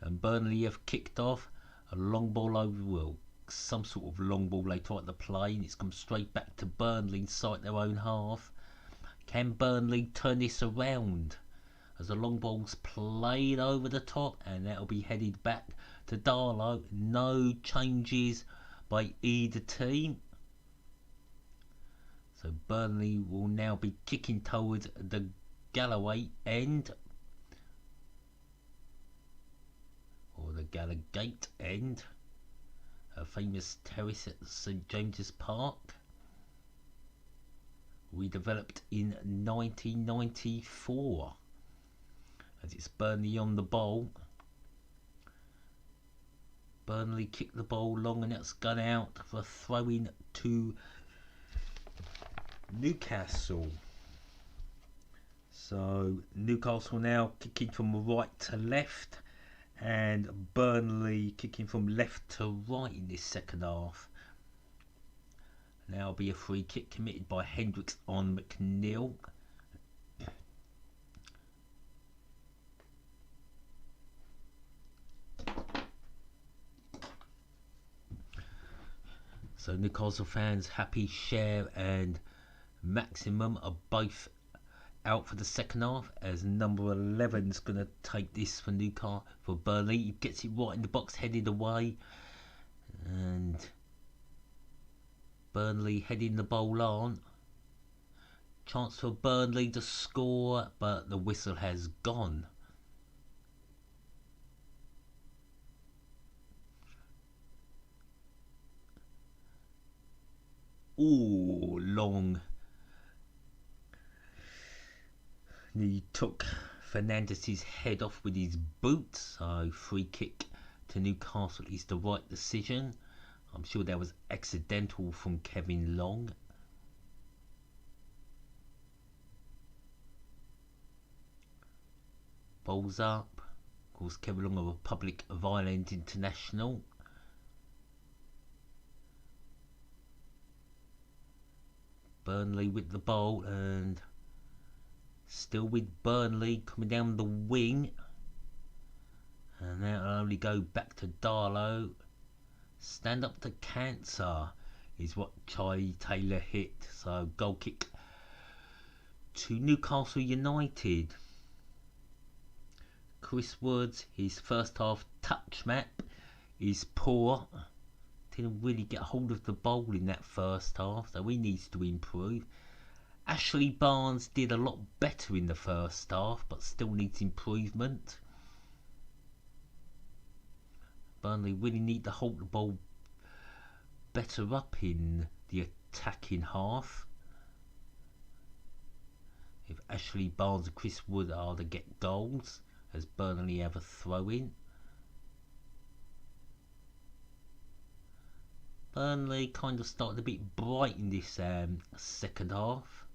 [SPEAKER 1] And Burnley have kicked off a long ball over, well, some sort of long ball they tried to play, and it's come straight back to Burnley inside their own half. Can Burnley turn this around? As the long ball's played over the top, and that'll be headed back to Darlow. No changes by either team. So Burnley will now be kicking towards the Galloway end, or the Gallowgate end, a famous terrace at St James's Park, redeveloped in 1994. As it's Burnley on the ball. Burnley kick the ball long and that's gone out for a throw-in to Newcastle. So Newcastle now kicking from right to left and Burnley kicking from left to right in this second half. Now will be a free kick committed by Hendricks on McNeil. So Newcastle fans happy. Cher and Maximum are both out for the second half as number 11 is going to take this for Newcastle, for Burnley. He gets it right in the box, headed away, and Burnley heading the ball on. Chance for Burnley to score, but the whistle has gone. Ooh, long. He took Fernandez's head off with his boot, so free kick to Newcastle is the right decision. I'm sure that was accidental from Kevin Long. Balls up. Of course, Kevin Long, a Republic of Ireland international. Burnley with the ball, and still with Burnley coming down the wing. And now it'll only go back to Darlow. Stand up to cancer is what Chai Taylor hit. So goal kick to Newcastle United. Chris Woods, his first half touch map is poor. Didn't really get hold of the ball in that first half, so he needs to improve. Ashley Barnes did a lot better in the first half, but still needs improvement. Burnley really need to hold the ball better up in the attacking half. If Ashley Barnes and Chris Wood are to get goals, as Burnley have a throw-in. Burnley kind of started a bit bright in this second half.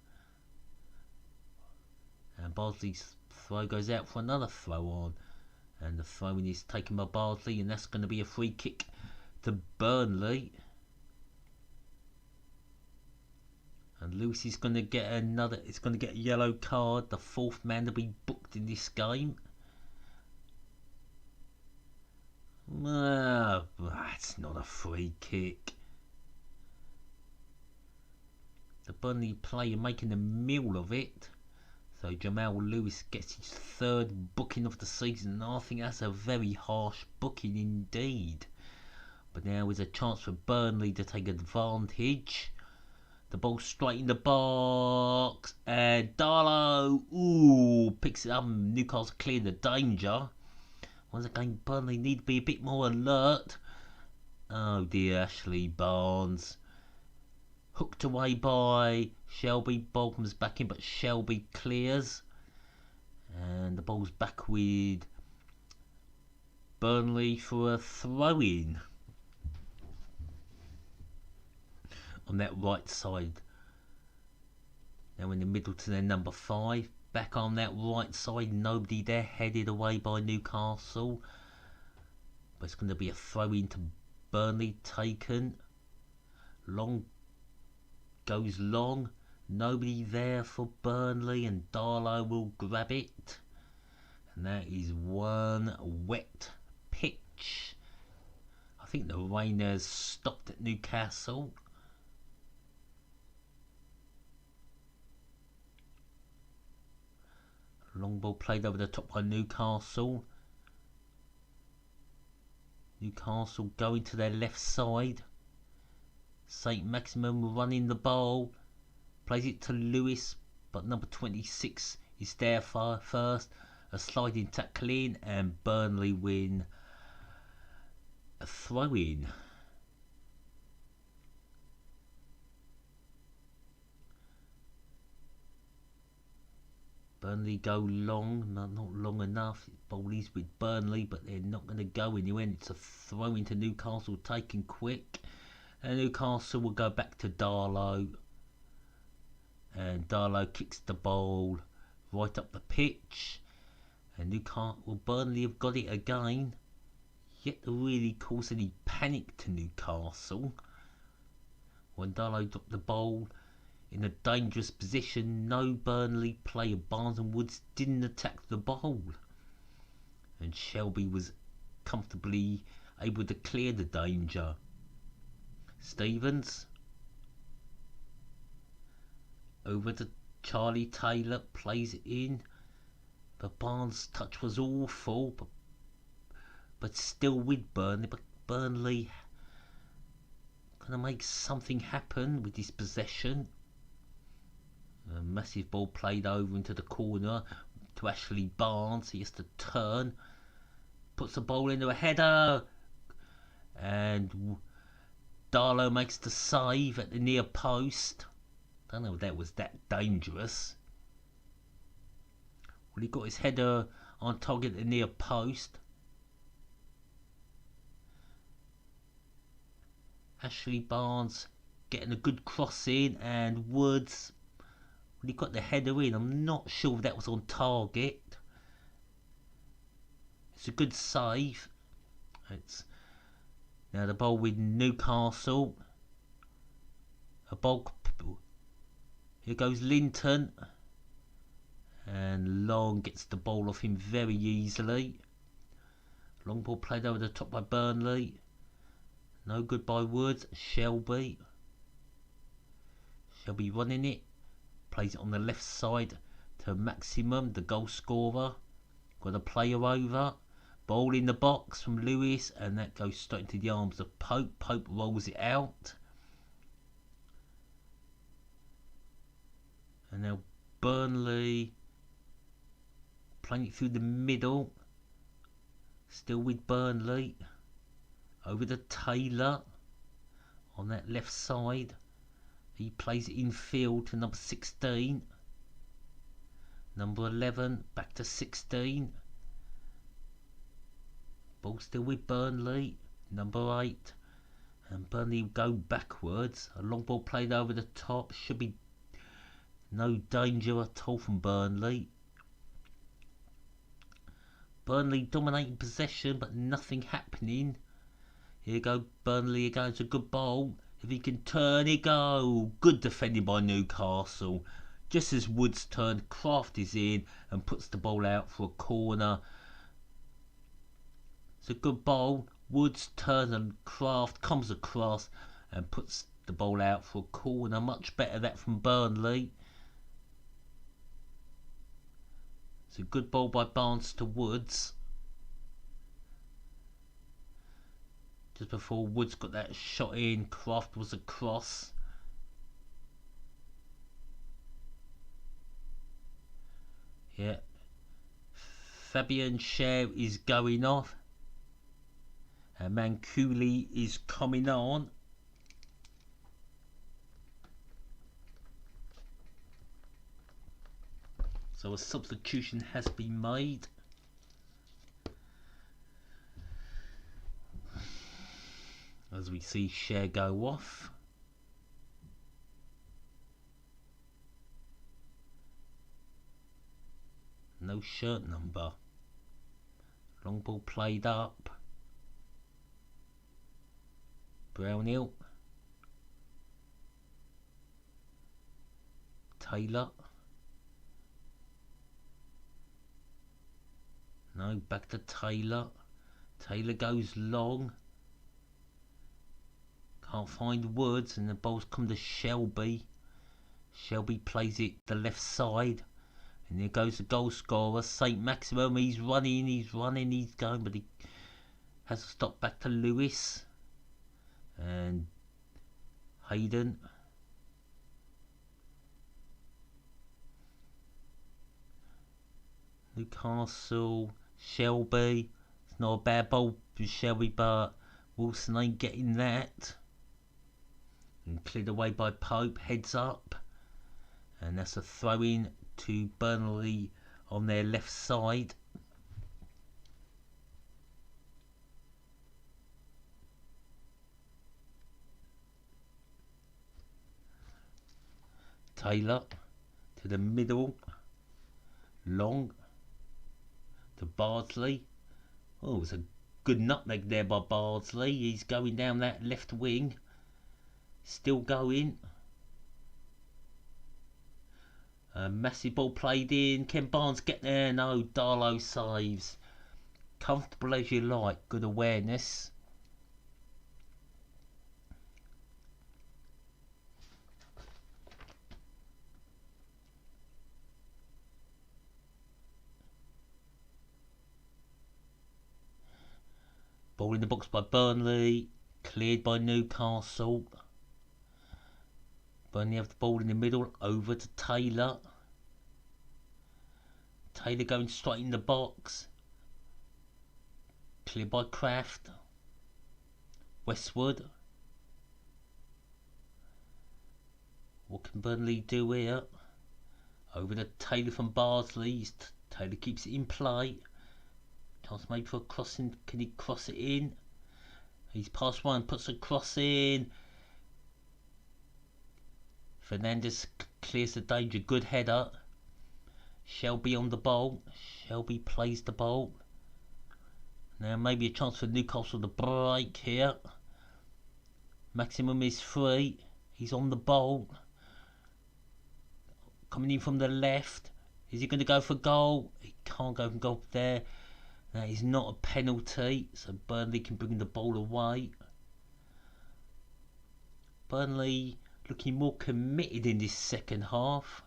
[SPEAKER 1] And Bardsley's throw goes out for another throw on. And the throw-in is taken by Bardsley, and that's going to be a free kick to Burnley. And Lewis is going to get it's going to get a yellow card, the fourth man to be booked in this game. That's not a free kick. The Burnley player making a meal of it. So Jamal Lewis gets his third booking of the season, and I think that's a very harsh booking indeed. But now is a chance for Burnley to take advantage. The ball straight in the box, and Darlow picks it up. Newcastle clear the danger. Once again, Burnley need to be a bit more alert. Oh dear, Ashley Barnes. Hooked away by Shelby. Ball comes back in, but Shelby clears. And the ball's back with Burnley for a throw-in. On that right side. Now in the middle to their number 5. Back on that right side, nobody there, headed away by Newcastle. But it's going to be a throw-in to Burnley taken. Long goes long. Nobody there for Burnley, and Darlow will grab it. And that is one wet pitch. I think the rain has stopped at Newcastle. Long ball played over the top by Newcastle. Newcastle going to their left side. St. Maximum running the ball. Plays it to Lewis, but number 26 is there first. A sliding tackle in, and Burnley win a throw-in. Burnley go long, not long enough. Ball is with Burnley, but they're not going to go anywhere. It's a throw into Newcastle, taken quick. And Newcastle will go back to Darlow. And Darlow kicks the ball right up the pitch. And Burnley have got it again. Yet to really cause any panic to Newcastle. When Darlow dropped the ball in a dangerous position, no Burnley player, Barnes and Woods, didn't attack the ball. And Shelby was comfortably able to clear the danger. Stevens over to Charlie Taylor, plays it in, but Barnes' touch was awful, but still with Burnley. But Burnley gonna make something happen with this possession. A massive ball played over into the corner to Ashley Barnes. He has to turn, puts the ball into a header, and Darlow makes the save at the near post. Don't know if that was that dangerous. Well, he got his header on target at the near post. Ashley Barnes getting a good cross in, and Woods, well, he got the header in. I'm not sure if that was on target. It's a good save. It's now the ball with Newcastle. A ball. Here goes Linton. And Long gets the ball off him very easily. Long ball played over the top by Burnley. No good by Woods. Shelby running it. Plays it on the left side to Maximum, the goal scorer. Got a player over. Ball in the box from Lewis, and that goes straight into the arms of Pope. Pope rolls it out. And now Burnley playing it through the middle. Still with Burnley. Over to Taylor on that left side. He plays it in field to number 16. Number 11 back to 16. Ball still with Burnley. Number 8. And Burnley go backwards. A long ball played over the top. Should be no danger at all from Burnley. Burnley dominating possession, but nothing happening. Here go Burnley again. It's a good ball. If he can turn it, go. Good defending by Newcastle. Just as Woods turned, Kraft is in and puts the ball out for a corner. It's a good ball. Woods turns and Kraft comes across and puts the ball out for a corner. Much better that from Burnley. It's a good ball by Barnes to Woods. Just before Woods got that shot in, Kraft was across. Yeah. Fabian Schär is going off. And Manculi is coming on. So a substitution has been made. As we see Schär go off. No shirt number. Long ball played up. Brownhill. Taylor. No, back to Taylor. Taylor goes long. Can't find Woods, and the ball's come to Shelby. Shelby plays it the left side. And there goes the goal scorer, St. Maximum. He's running, he's going, but he has to stop back to Lewis. And Hayden. Newcastle, Shelby. It's not a bad ball for Shelby, but Wilson ain't getting that. And cleared away by Pope, heads up. And that's a throw in to Burnley on their left side. Taylor to the middle. Long to Bardsley. Oh, it was a good nutmeg there by Bardsley. He's going down that left wing. Still going. A massive ball played in. Can Barnes get there? No, Darlow saves. Comfortable as you like. Good awareness. Ball in the box by Burnley. Cleared by Newcastle. Burnley have the ball in the middle. Over to Taylor. Taylor going straight in the box. Cleared by Kraft. Westwood. What can Burnley do here? Over to Taylor from Bardsley. Taylor keeps it in play. Chance made for a crossing. Can he cross it in? He's past one. Puts a cross in. Fernandez clears the danger. Good header. Shelby on the ball. Shelby plays the ball. Now maybe a chance for Newcastle to break here. Maximum is free. He's on the ball. Coming in from the left. Is he going to go for goal? He can't go for goal there. That is not a penalty. So Burnley can bring the ball away. Burnley looking more committed in this second half.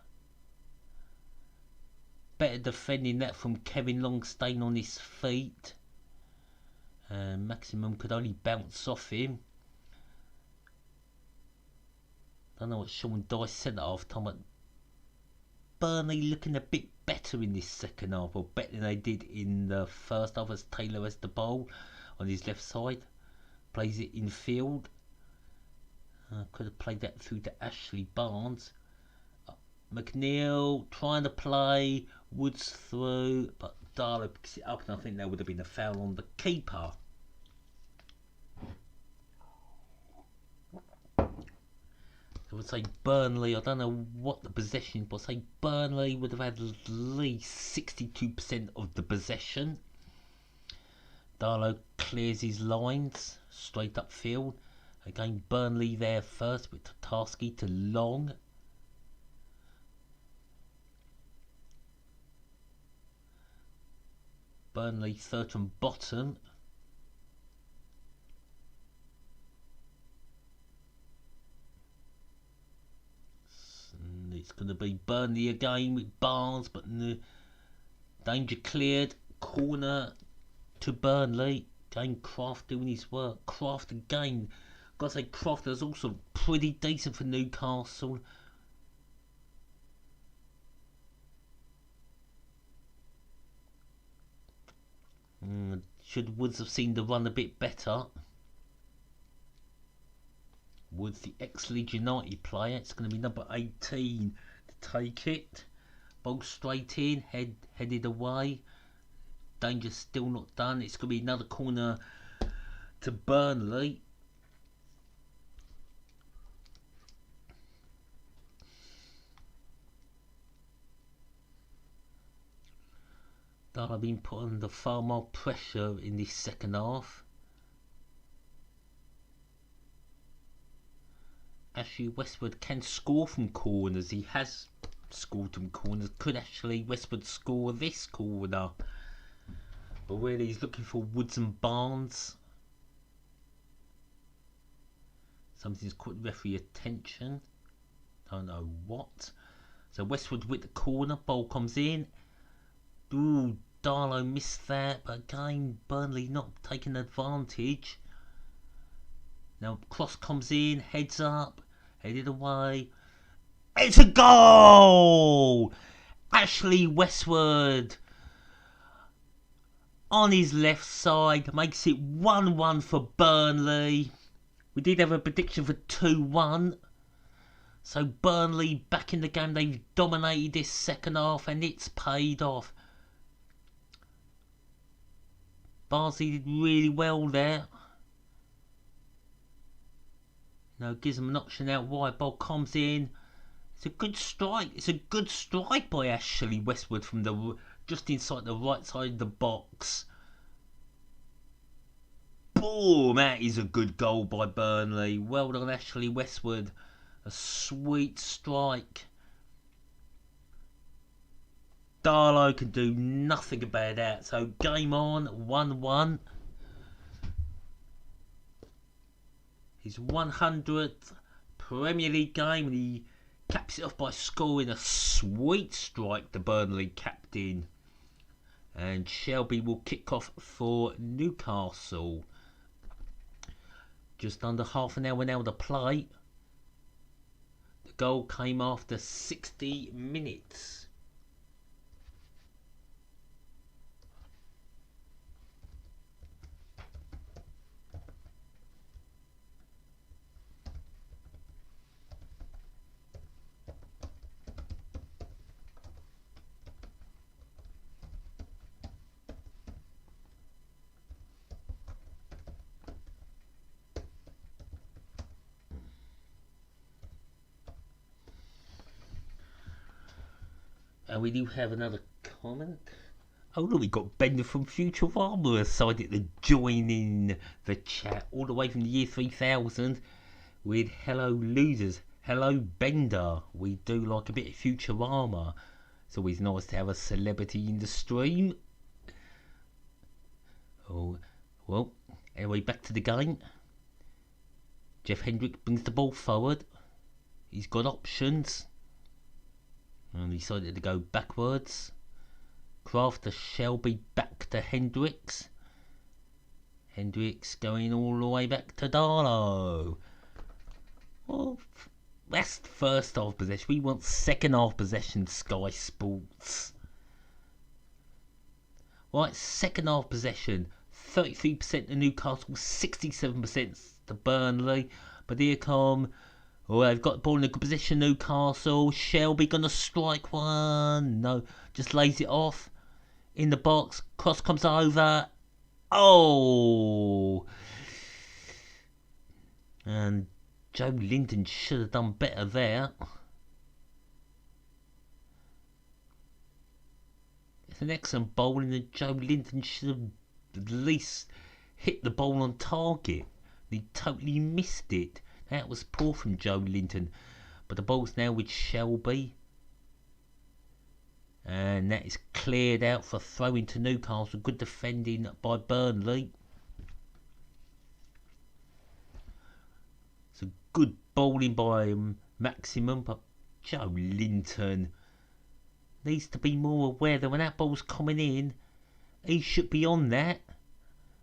[SPEAKER 1] Better defending that from Kevin Longstaff on his feet. Maximum could only bounce off him. Don't know what Sean Dyche said at half time, but Burnley looking a bit better in this second half, or better than they did in the first half, as Taylor has the ball on his left side. Plays it in field. Could have played that through to Ashley Barnes. McNeil trying to play. Woods through, but Darlow picks it up, and I think there would have been a foul on the keeper. I would say Burnley, I don't know what the possession, but I'd say Burnley would have had at least 62% of the possession. Darlow clears his lines straight upfield. Again, Burnley there first with Tarski to Long. Burnley third from bottom. It's going to be Burnley again with Barnes, but danger cleared. Corner to Burnley. Again, Kraft doing his work. Kraft again. Got to say, Kraft is also pretty decent for Newcastle. Should Woods have seen the run a bit better? Woods, the ex-Leeds United player. It's going to be number 18 to take it. Ball straight in, headed away. Danger still not done. It's going to be another corner to Burnley. That have been put under far more pressure in this second half. Actually, Westwood can score from corners. He has scored from corners. Could actually Westwood score this corner? But really, he's looking for Woods and Barnes. Something's caught the referee attention. Don't know what. So Westwood with the corner. Ball comes in. Ooh, Darlow missed that. But again, Burnley not taking advantage. Now cross comes in. Heads up. Headed away. It's a goal! Ashley Westwood on his left side makes it 1-1 for Burnley. We did have a prediction for 2-1. So Burnley back in the game. They've dominated this second half and it's paid off. Barnsley did really well there. Gives them an option out wide. Ball comes in. It's a good strike. It's a good strike by Ashley Westwood from the just inside the right side of the box. Boom! That is a good goal by Burnley. Well done, Ashley Westwood. A sweet strike. Darlow can do nothing about that. So game on, 1-1. His 100th Premier League game, and he caps it off by scoring a sweet strike to Burnley captain. And Shelby will kick off for Newcastle. Just under half an hour now to play. The goal came after 60 minutes. And we do have another comment. Oh look, we got Bender from Futurama decided to join in the chat all the way from the year 3000 with hello losers. Hello Bender. We do like a bit of Futurama. It's always nice to have a celebrity in the stream. Oh, well, anyway, back to the game. Jeff Hendrick brings the ball forward. He's got options. And decided to go backwards. Kraft to Shelby, back to Hendricks. Hendricks going all the way back to Darlow. Well, that's first half possession. We want second half possession, Sky Sports. Right, second half possession. 33% to Newcastle, 67% to Burnley. But here come... Oh, they've got the ball in a good position, Newcastle. Shelby gonna strike one. No, just lays it off. In the box. Cross comes over. Oh! And Joe Linton should have done better there. It's an excellent bowling, and Joe Linton should have at least hit the ball on target. He totally missed it. That was poor from Joe Linton. But the ball's now with Shelby. And that is cleared out for throwing to Newcastle. Good defending by Burnley. It's a good bowling by Maximum. But Joe Linton needs to be more aware that when that ball's coming in, he should be on that.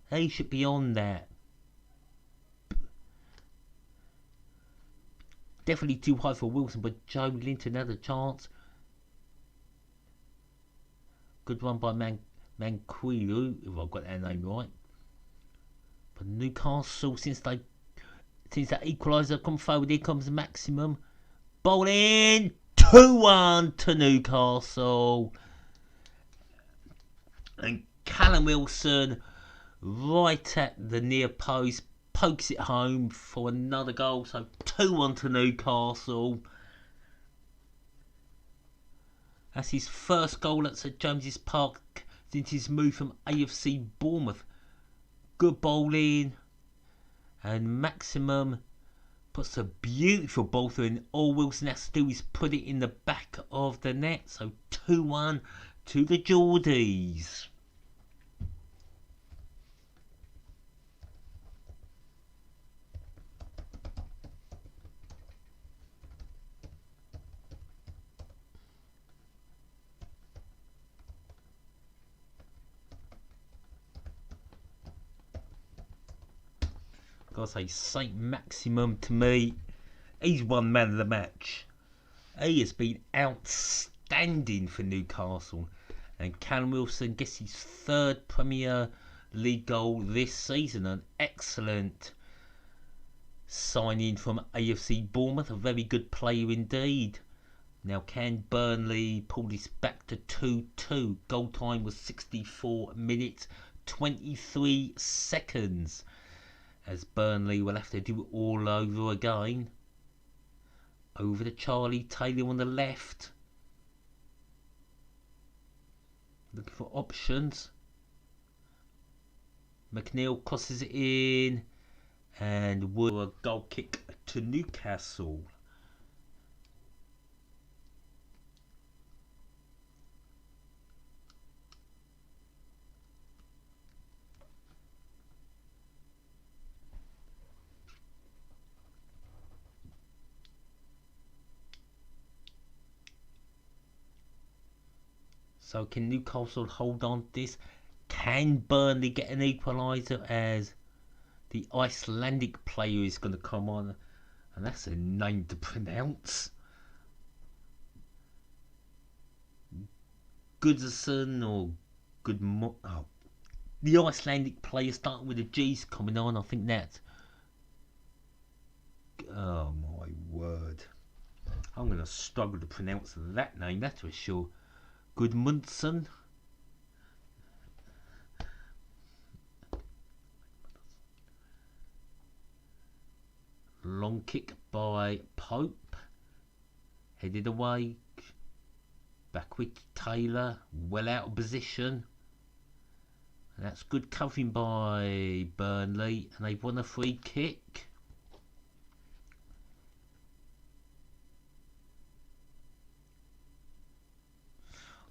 [SPEAKER 1] He should be on that. Definitely too high for Wilson, but Joe Linton had a chance. Good run by Manquillo, if I've got that name right. But Newcastle, since that equaliser come forward, here comes Maximum. Bowling 2-1 to Newcastle. And Callum Wilson, right at the near post, pokes it home for another goal. So 2-1 to Newcastle. That's his first goal at St James's Park since his move from AFC Bournemouth. Good bowling. And Maximum puts a beautiful ball through, and all Wilson has to do is put it in the back of the net. So 2-1 to the Geordies. Gotta say, Saint Maximum to me, he's one man of the match. He has been outstanding for Newcastle, and Callum Wilson gets his third Premier League goal this season. An excellent signing from AFC Bournemouth, a very good player indeed. Now, can Burnley pull this back to 2-2? Goal time was 64 minutes 23 seconds, as Burnley will have to do it all over again. Over to Charlie Taylor on the left, looking for options. McNeil crosses it in, and Wood a goal kick to Newcastle. So can Newcastle hold on to this? Can Burnley get an equaliser, as the Icelandic player is going to come on? And that's a name to pronounce. Goodson or the Icelandic player starting with a G's coming on. I think that's... Oh my word. I'm going to struggle to pronounce that name, that's for sure. Gudmundsson. Long kick by Pope. Headed away. Back with Taylor. Well out of position. And that's good covering by Burnley. And they've won a free kick.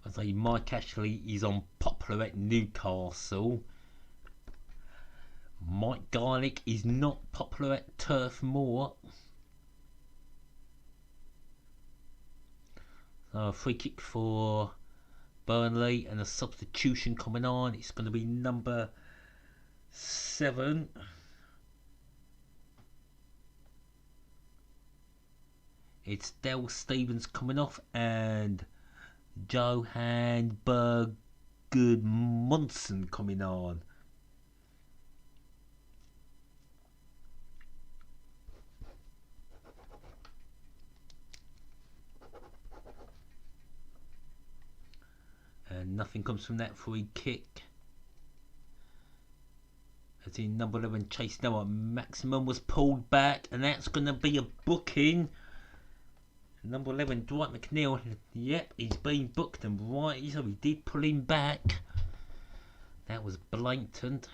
[SPEAKER 1] I say Mike Ashley is unpopular at Newcastle. Mike Garlick is not popular at Turf Moor. So a free kick for Burnley, and a substitution coming on. It's going to be number 7. It's Del Stevens coming off, and Johan Bergudmundsson coming on. And nothing comes from that free kick. As in number 11, Chase Noah Maximum was pulled back, and that's going to be a booking. Number 11, Dwight McNeil. Yep, he's been booked, and right, so he did pull him back. That was blatant.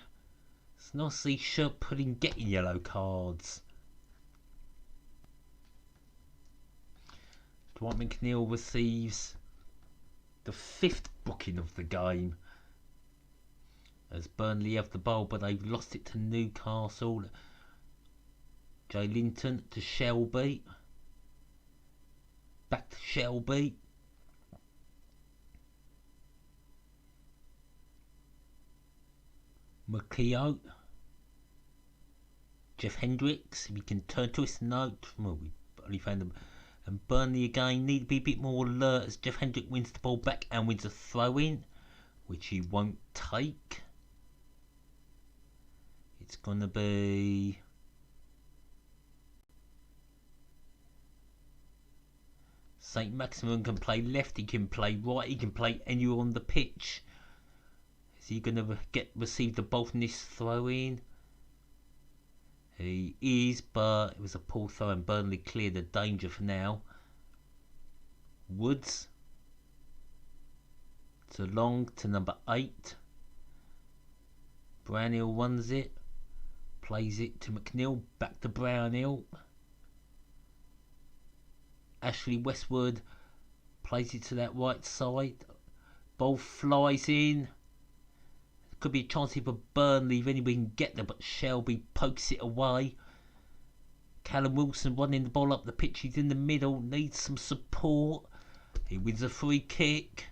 [SPEAKER 1] It's nice to see Shirt getting yellow cards. Dwight McNeil receives the 5th booking of the game, as Burnley have the ball, but they've lost it to Newcastle. Jay Linton to Shelby. Back to Shelby. Makio. Jeff Hendricks, if he can turn to his note. Well, we only found them. And Burnley again need to be a bit more alert, as Jeff Hendricks wins the ball back and wins a throw in, which he won't take. It's going to be St. Maximum. Can play left, he can play right, he can play anywhere on the pitch. Is he going to receive the ball from this throw in? He is, but it was a poor throw, and Burnley cleared the danger for now. Woods to Long to number 8. Brownhill runs it, plays it to McNeil, back to Brownhill. Ashley Westwood plays it to that right side. Ball flies in. Could be a chance for Burnley if anybody can get there, but Shelby pokes it away. Callum Wilson running the ball up the pitch. He's in the middle, needs some support. He wins a free kick.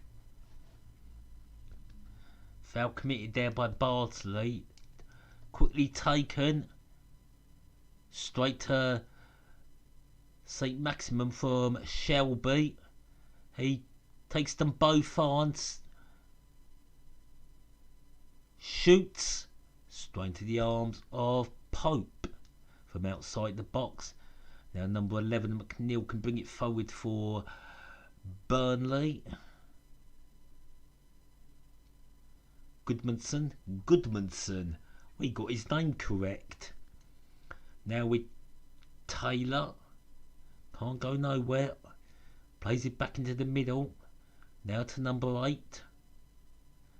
[SPEAKER 1] Foul committed there by Bardsley. Quickly taken. Straight to St. Maximum from Shelby. He takes them both on. Shoots straight into the arms of Pope from outside the box. Now number 11 McNeil can bring it forward for Burnley. Goodmanson. We got his name correct. Now with Taylor. Can't go nowhere. Plays it back into the middle. Now to number 8.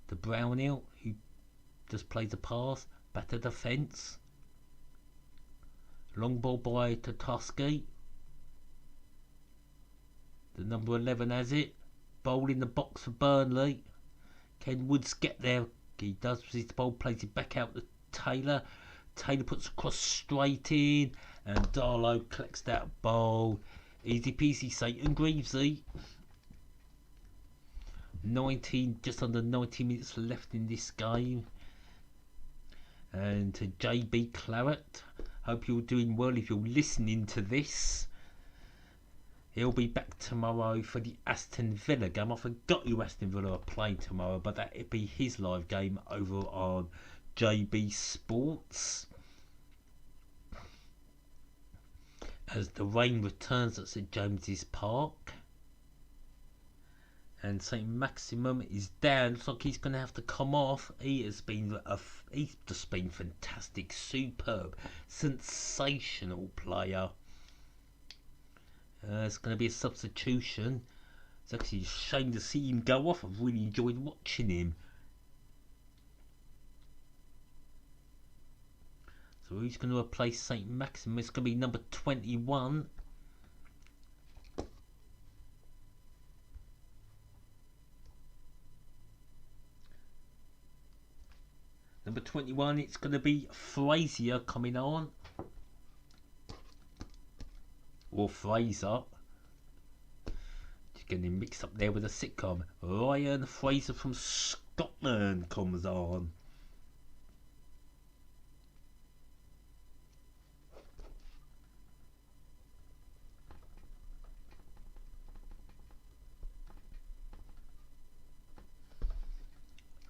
[SPEAKER 1] The Brownhill, who just plays a pass. Back to the fence. Long ball by Tatuski. The number 11 has it. Bowl in the box for Burnley. Can Woods get there? He does with his ball. Plays it back out to Taylor. Taylor puts across straight in. And Darlow collects that ball. Easy peasy, Satan Greavesy. 19, just under 90 minutes left in this game. And to JB Claret, hope you're doing well if you're listening to this. He'll be back tomorrow for the Aston Villa game. I forgot who Aston Villa are playing tomorrow, but that'll be his live game over on JB Sports. As the rain returns at St James's Park. And St Maximum is down. Looks like he's going to have to come off. He's just been fantastic, superb, sensational player. It's going to be a substitution. It's actually a shame to see him go off. I've really enjoyed watching him. So who's going to replace St Maximum? It's going to be number 21. Number 21, it's going to be Frazier coming on. Or Fraser. Just getting mixed up there with a sitcom. Ryan Fraser from Scotland comes on.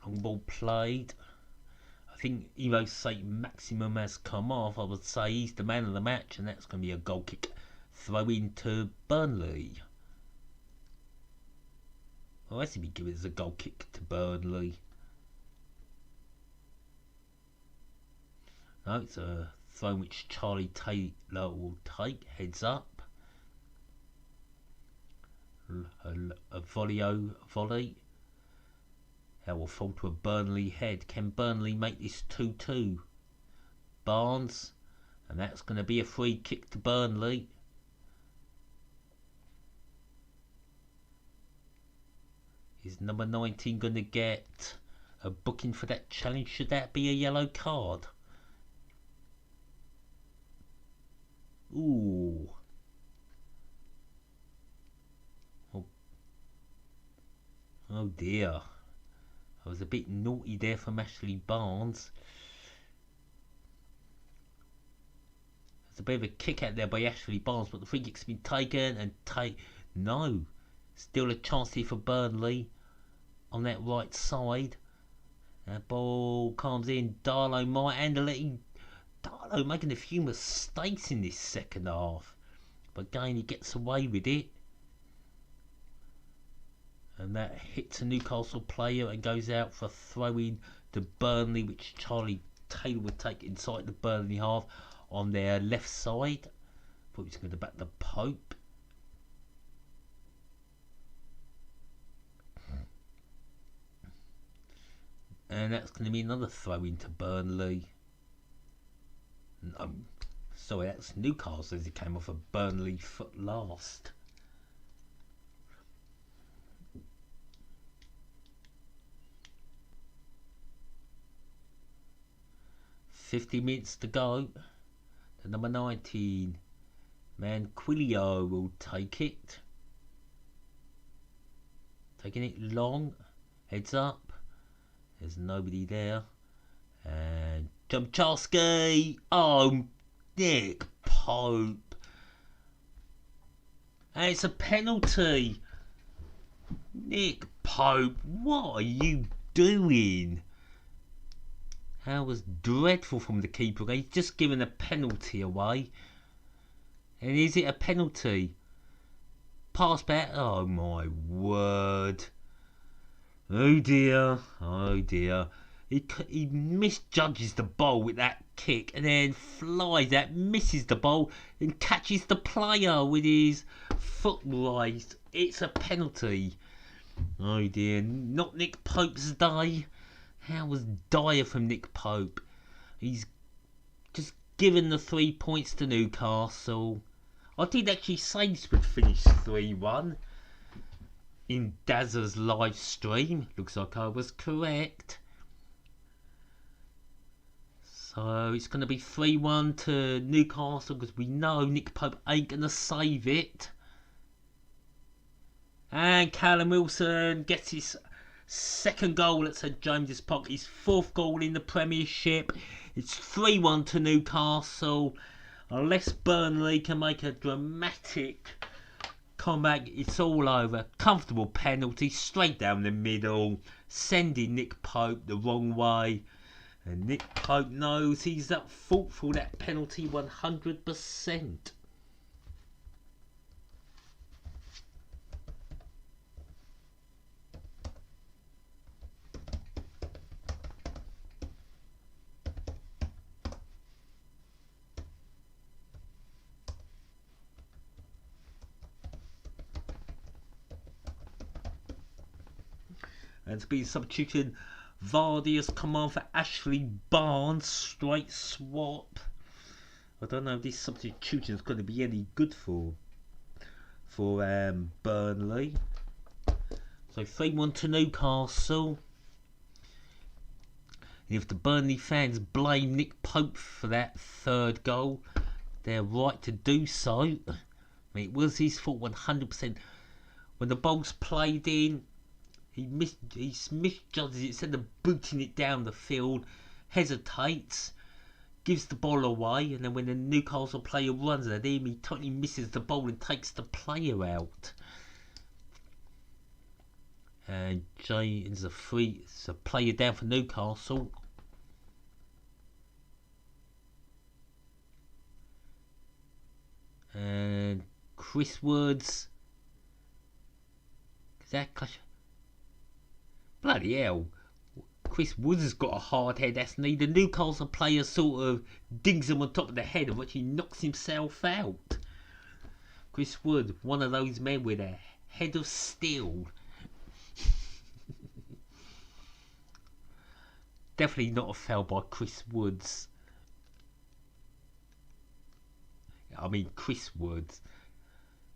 [SPEAKER 1] Long ball played. I think even though St Maximum has come off, I would say he's the man of the match, and that's going to be a goal kick throw into Burnley. Well, I see me give it as a goal kick to Burnley. No, it's a throw which Charlie Taylor will take. Heads up. A volley. That will fall to a Burnley head. Can Burnley make this 2-2? Barnes. And that's going to be a free kick to Burnley. Is number 19 going to get a booking for that challenge? Should that be a yellow card? Ooh. Oh dear. I was a bit naughty there from Ashley Barnes. There's a bit of a kick out there by Ashley Barnes, but the free kick's been taken and no. Still a chance here for Burnley on that right side. That ball comes in. Darlow might handle it. Darlow making a few mistakes in this second half. But again, he gets away with it. And that hits a Newcastle player and goes out for a throw-in to Burnley, which Charlie Taylor would take inside the Burnley half on their left side. Thought he was going to back the Pope. And that's going to be another throw-in to Burnley. No, sorry, that's Newcastle as it came off a Burnley foot last. $50 minutes to go. The number 19, Manquillo will take it. Taking it long. Heads up. There's nobody there. And Jumcharski. Oh, Nick Pope. And it's a penalty. Nick Pope, what are you doing? That was dreadful from the keeper. He's just given a penalty away. And is it a penalty? Pass back. Oh my word. Oh dear. Oh dear. He misjudges the ball with that kick and then flies out, misses the ball and catches the player with his foot raised. It's a penalty. Oh dear. Not Nick Pope's day. How was dire from Nick Pope. He's just given the 3 points to Newcastle. I did actually say this would finish 3-1 in Dazza's live stream. Looks like I was correct. So it's going to be 3-1 to Newcastle because we know Nick Pope ain't going to save it. And Callum Wilson gets his second goal at St James's Park, his fourth goal in the Premiership. It's 3-1 to Newcastle. Unless Burnley can make a dramatic comeback, it's all over. Comfortable penalty, straight down the middle, sending Nick Pope the wrong way. And Nick Pope knows he's at fault for that penalty 100%. And to be substitution, Vardy has come on for Ashley Barnes, straight swap. I don't know if this substitution is going to be any good for Burnley. So 3-1 to Newcastle. And if the Burnley fans blame Nick Pope for that third goal, they're right to do so. I mean, it was his fault 100%. When the ball's played in, he misjudges it. Instead of booting it down the field, hesitates, gives the ball away, and then when the Newcastle player runs at him, he totally misses the ball and takes the player out. And James is a player down for Newcastle. And Chris Woods. Bloody hell. Chris Woods has got a hard head, hasn't he? The Newcastle player sort of dings him on top of the head, of which he knocks himself out. Chris Wood, one of those men with a head of steel. Definitely not a foul by Chris Woods. I mean, Chris Woods.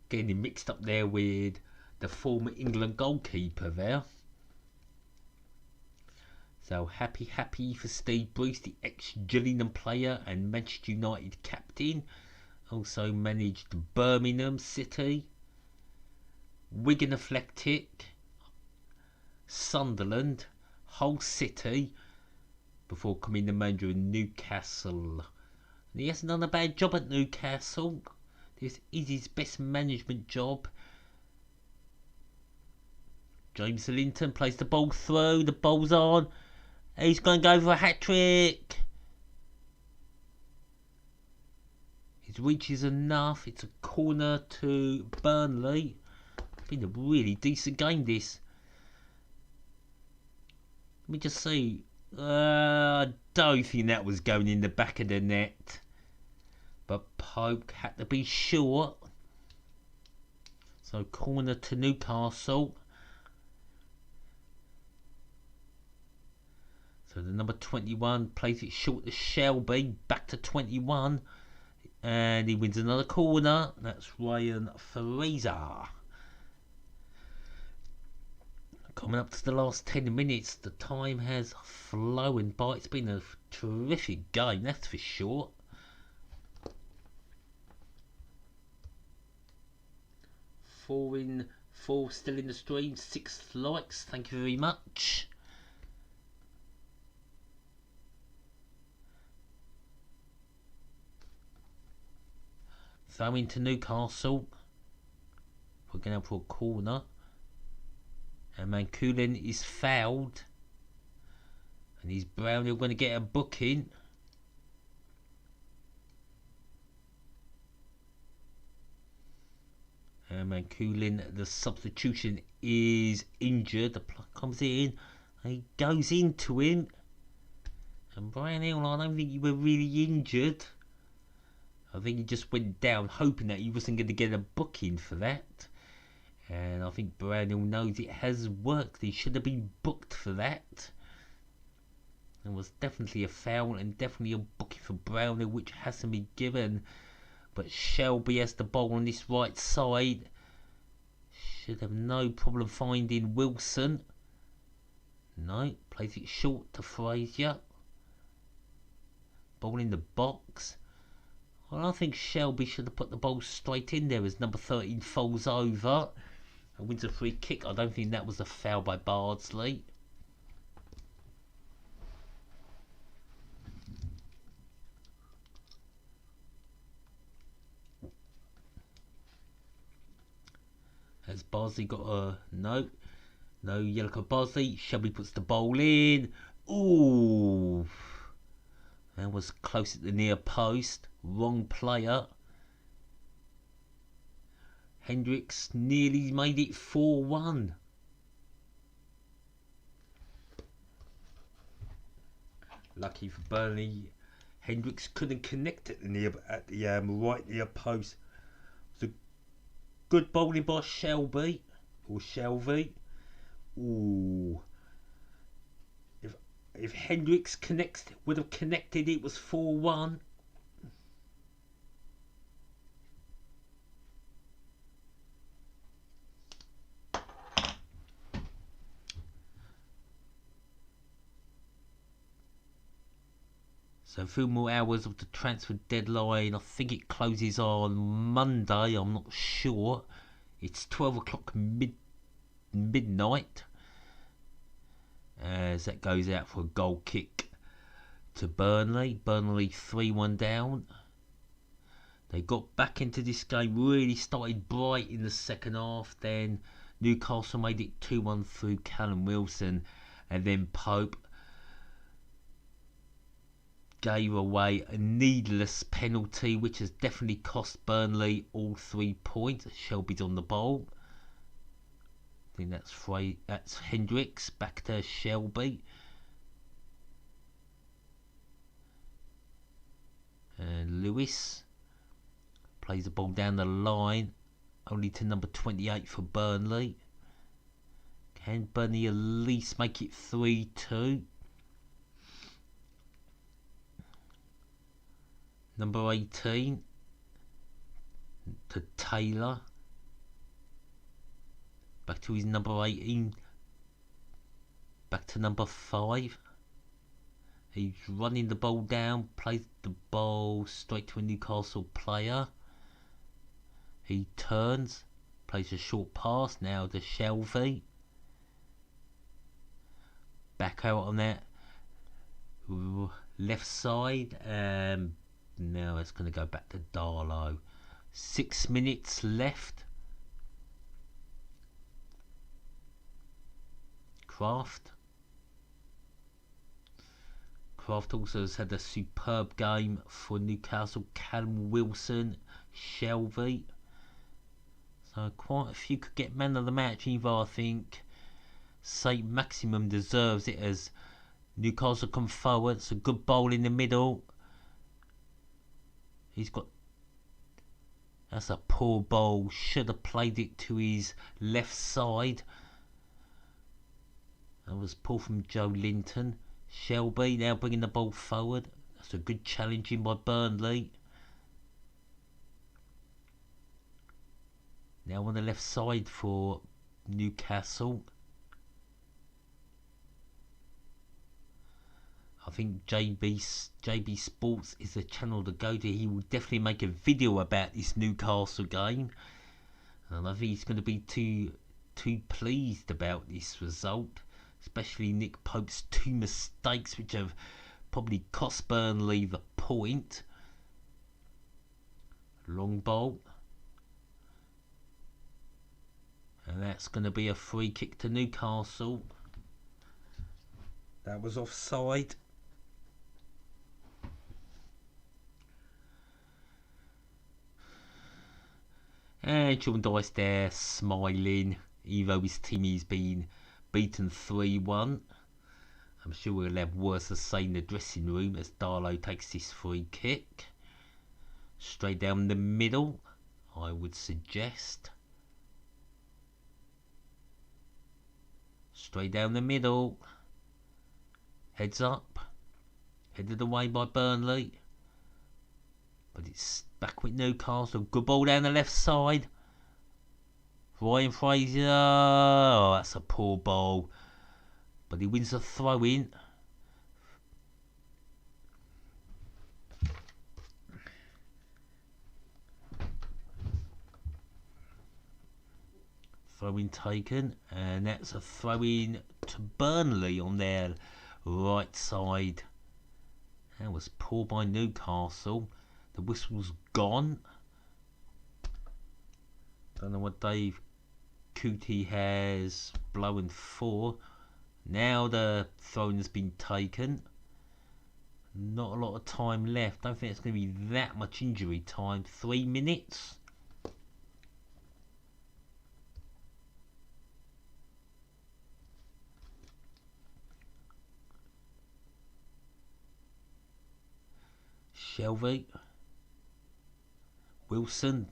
[SPEAKER 1] Getting him mixed up there with the former England goalkeeper there. So happy for Steve Bruce, the ex-Gillingham player and Manchester United captain. Also managed Birmingham City, Wigan Athletic, Sunderland, Hull City, before becoming the manager of Newcastle. And he hasn't done a bad job at Newcastle. This is his best management job. James Linton plays the ball through, the ball's on. He's going to go for a hat-trick. His reach is enough. It's a corner to Burnley. It's been a really decent game, this. Let me just see. I don't think that was going in the back of the net. But Pope had to be sure. So corner to Newcastle. So the number 21 plays it short to Shelby, back to 21, and he wins another corner. That's Ryan Fraser. Coming up to the last 10 minutes, the time has flown by. It's been a terrific game, that's for sure. Four still in the stream, 6 likes, thank you very much. Throw into Newcastle. We're going for a corner. And Mankulin is fouled. And is Brownhill going to get a booking? And Mankulin, the substitution, is injured. The plug comes in. And he goes into him. And Brownhill, I don't think he was really injured. I think he just went down hoping that he wasn't going to get a booking for that. And I think Brownhill knows it has worked. He should have been booked for that. It was definitely a foul and definitely a booking for Brownhill, which hasn't been given. But Shelby has the ball on this right side. Should have no problem finding Wilson. No, plays it short to Frazier. Ball in the box. Well, I think Shelby should have put the ball straight in there as number 13 falls over and wins a free kick. I don't think that was a foul by Bardsley. Has Bardsley got a... No yellow card Bardsley. Shelby puts the ball in. Ooh. That was close at the near post. Wrong player. Hendricks nearly made it 4-1. Lucky for Burnley, Hendricks couldn't connect at the right near post. It was a good bowling by Shelby. Ooh. If Hendricks would have connected, it was 4-1. So a few more hours of the transfer deadline. I think it closes on Monday. I'm not sure. It's 12 o'clock midnight. As that goes out for a goal kick to Burnley. Burnley 3-1 down. They got back into this game, really started bright in the second half. Then Newcastle made it 2-1 through Callum Wilson. And then Pope gave away a needless penalty, which has definitely cost Burnley all 3 points. Shelby's on the ball. I think that's Hendricks. Back to Shelby. And Lewis plays the ball down the line. Only to number 28 for Burnley. Can Burnley at least make it 3-2? Number 18 to Taylor. Back to his number 18. Back to number 5. He's running the ball down. Plays the ball straight to a Newcastle player. He turns. Plays a short pass now to Shelby. Back out on that left side. Now it's going to go back to Darlow. 6 minutes left. Kraft also has had a superb game for Newcastle. Callum Wilson, Shelby. So quite a few could get man of the match. Either I think St. Maximum deserves it as Newcastle come forward. It's a good bowl in the middle. That's a poor bowl. Should have played it to his left side. That was poor from Joe Linton. Shelby now bringing the ball forward. That's a good challenging by Burnley. Now on the left side for Newcastle. I think JB Sports is the channel to go to. He will definitely make a video about this Newcastle game. And I think he's going to be too pleased about this result. Especially Nick Pope's 2 mistakes, which have probably cost Burnley the point. Long ball. And that's going to be a free kick to Newcastle. That was offside. And Sean Dice there smiling, even though his team has been beaten 3-1. I'm sure we'll have worse to say in the dressing room as Darlow takes this free kick. Straight down the middle, I would suggest. Straight down the middle. Heads up. Headed away by Burnley. But it's back with Newcastle. Good ball down the left side. Ryan Fraser. Oh, that's a poor ball. But he wins the throw in. Throw in taken. And that's a throw in to Burnley on their right side. That was poor by Newcastle. The whistle's gone. Don't know what Dave Coote has blown for. Now the throw-in's been taken. Not a lot of time left. Don't think it's going to be that much injury time. 3 minutes. Shelby. Wilson,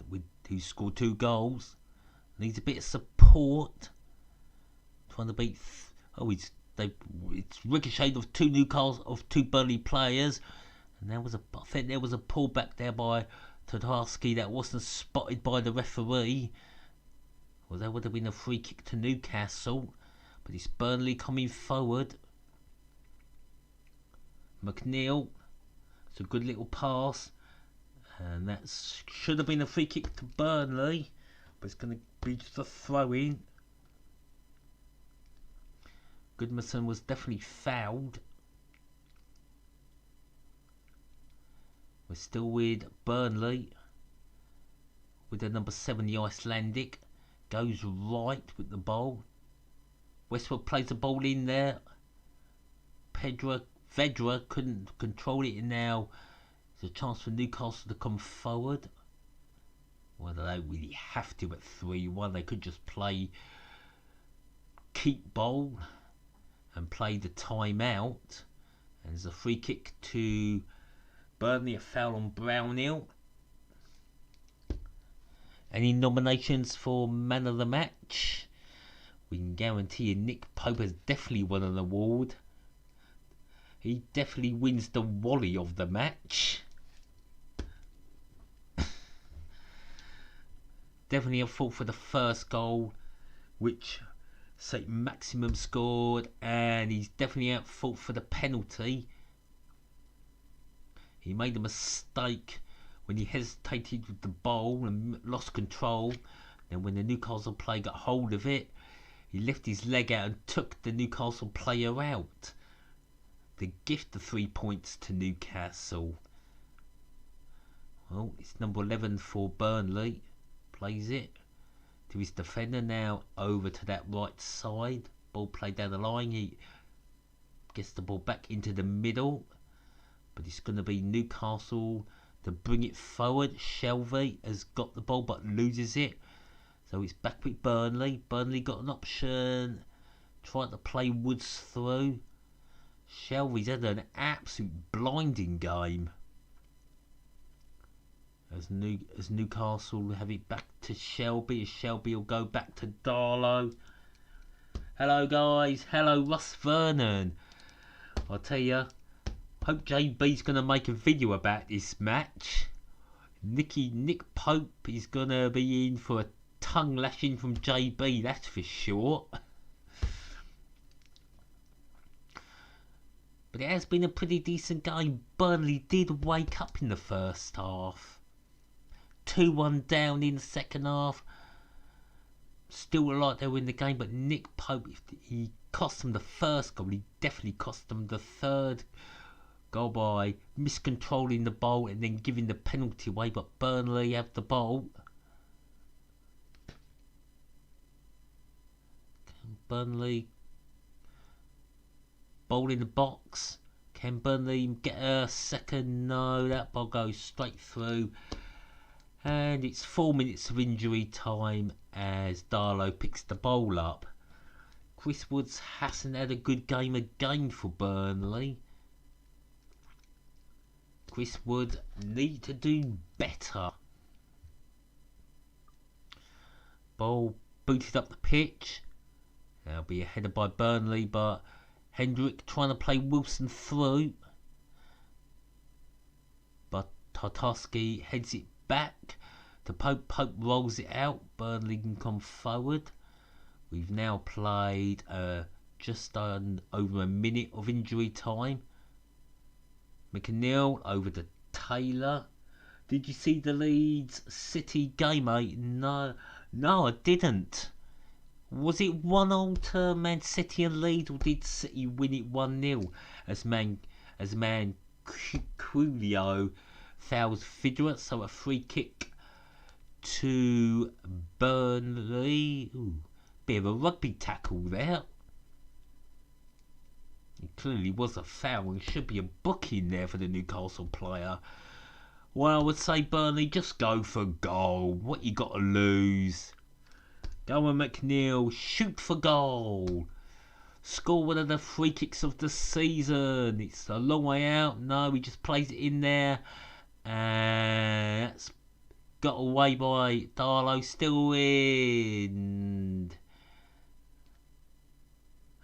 [SPEAKER 1] who scored 2 goals, needs a bit of support. Trying to beat. It's ricocheted of 2 Newcastle of 2 Burnley players, and I think there was a pullback there by Todarski that wasn't spotted by the referee. Well, that would have been a free kick to Newcastle, but it's Burnley coming forward. McNeil. It's a good little pass. And that should have been a free kick to Burnley. But it's going to be just a throw-in. Goodmanson was definitely fouled. We're still with Burnley. With the number 7, the Icelandic. Goes right with the ball. Westwood plays the ball in there. Vedra couldn't control it, and now there's a chance for Newcastle to come forward. Well, they don't really have to at 3-1. They could just keep ball and play the time out. And there's a free kick to Burnley, a foul on Brownhill. Any nominations for man of the match? We can guarantee you Nick Pope has definitely won an award. He definitely wins the Wally of the match. Definitely a fault for the first goal, which St. Maximum scored, and he's definitely at fault for the penalty. He made a mistake when he hesitated with the ball and lost control. Then when the Newcastle player got hold of it, he lifted his leg out and took the Newcastle player out. To gift the 3 points to Newcastle. Well, it's number 11 for Burnley. Plays it to his defender, now over to that right side. Ball played down the line. He gets the ball back into the middle. But it's going to be Newcastle to bring it forward. Shelby has got the ball but loses it. So it's back with Burnley. Burnley got an option. Tried to play Woods through. Shelby's had an absolute blinding game. As Newcastle have it back to Shelby. As Shelby will go back to Darlow. Hello guys. Hello Russ Vernon. I'll tell you, hope JB's going to make a video about this match. Nick Pope is going to be in for a tongue lashing from JB, that's for sure. But it has been a pretty decent game. Burnley did wake up in the first half. 2-1 down in the second half. Still like they were in the game, but Nick Pope, he cost them the first goal. He definitely cost them the third goal by miscontrolling the ball and then giving the penalty away. But Burnley have the ball. Ball in the box. Can Burnley get a second? No, that ball goes straight through. And it's 4 minutes of injury time as Darlow picks the ball up. Chris Woods hasn't had a good game again for Burnley. Chris Wood need to do better. Ball booted up the pitch. That'll be headed by Burnley, but Hendrick trying to play Wilson through. But Tarkowski heads it back to Pope. Pope rolls it out. Burnley can come forward. We've now played just over a minute of injury time. McNeil over to Taylor. Did you see the Leeds City game, mate? No, I didn't. Was it 1-0 to Man City and Leeds, or did City win it 1-0 as man Coolio fouls Fidra? So a free kick to Burnley. Ooh, bit of a rugby tackle there. It clearly was a foul and should be a booking there for the Newcastle player. Well, I would say Burnley, just go for goal. What you got to lose? Go on, McNeil, shoot for goal. Score one of the free kicks of the season. It's a long way out. No, he just plays it in there. And that's got away by Darlow, still in.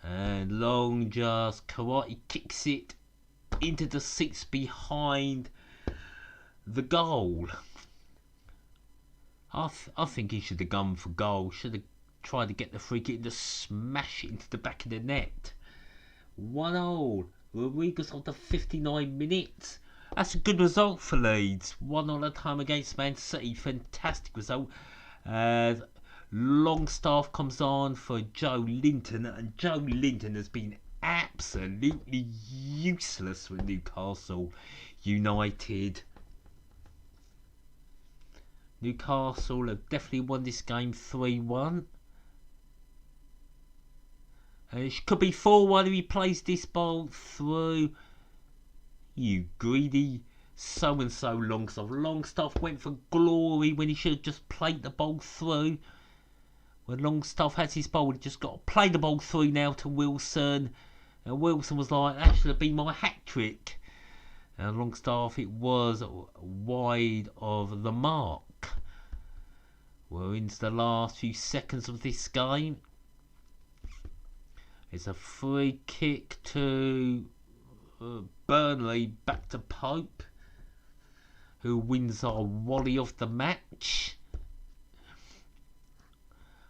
[SPEAKER 1] And Long just karate kicks it into the seats behind the goal. I think he should have gone for goal. Should have tried to get the free kick and just smash it into the back of the net. 1-0. Rodriguez after 59 minutes. That's a good result for Leeds. 1-0 at home against Man City. Fantastic result. Longstaff comes on for Joe Linton, and Joe Linton has been absolutely useless for Newcastle United. Newcastle have definitely won this game 3-1. And it could be 4-1 if he plays this ball through. You greedy so-and-so Longstaff. Longstaff went for glory when he should have just played the ball through. When Longstaff has his ball, he just got to play the ball through now to Wilson. And Wilson was like, that should have been my hat-trick. And Longstaff, it was wide of the mark. We're into the last few seconds of this game. It's a free kick to Burnley, back to Pope, who wins our volley of the match.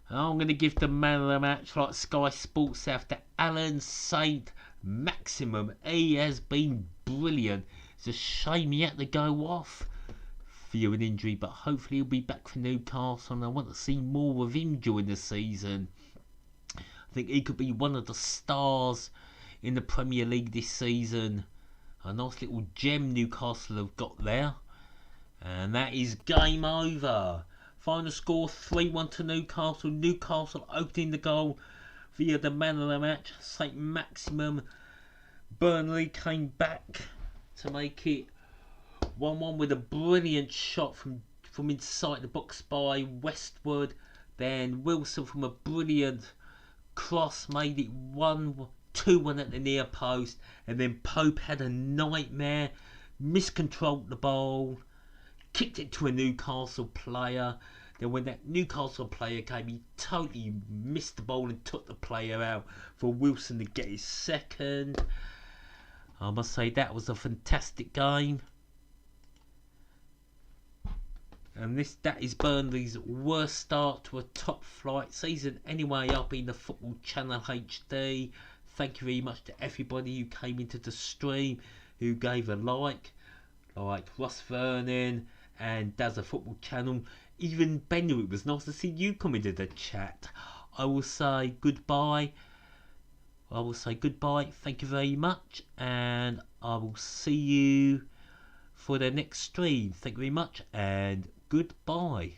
[SPEAKER 1] I'm going to give the man of the match, like Sky Sports South, to Alan Saint Maximum. He has been brilliant. It's a shame he had to go off for an injury, but hopefully he'll be back for Newcastle, and I want to see more of him during the season. I think he could be one of the stars in the Premier League this season. A nice little gem Newcastle have got there. And that is game over. Final score 3-1 to Newcastle. Newcastle opening the goal via the man of the match, St Maximum. Burnley came back to make it 1-1 with a brilliant shot from inside the box by Westwood. Then Wilson from a brilliant cross made it 2-1 at the near post. And then Pope had a nightmare, miscontrolled the ball, kicked it to a Newcastle player. Then when that Newcastle player came, he totally missed the ball and took the player out for Wilson to get his second. I must say that was a fantastic game. And that is Burnley's worst start to a top flight season. Anyway, I've been the Football Channel HD. Thank you very much to everybody who came into the stream, who gave a like Ross Vernon and Dazza Football Channel. Even Bennu, it was nice to see you come into the chat. I will say goodbye. Thank you very much, and I will see you for the next stream. Thank you very much, and goodbye.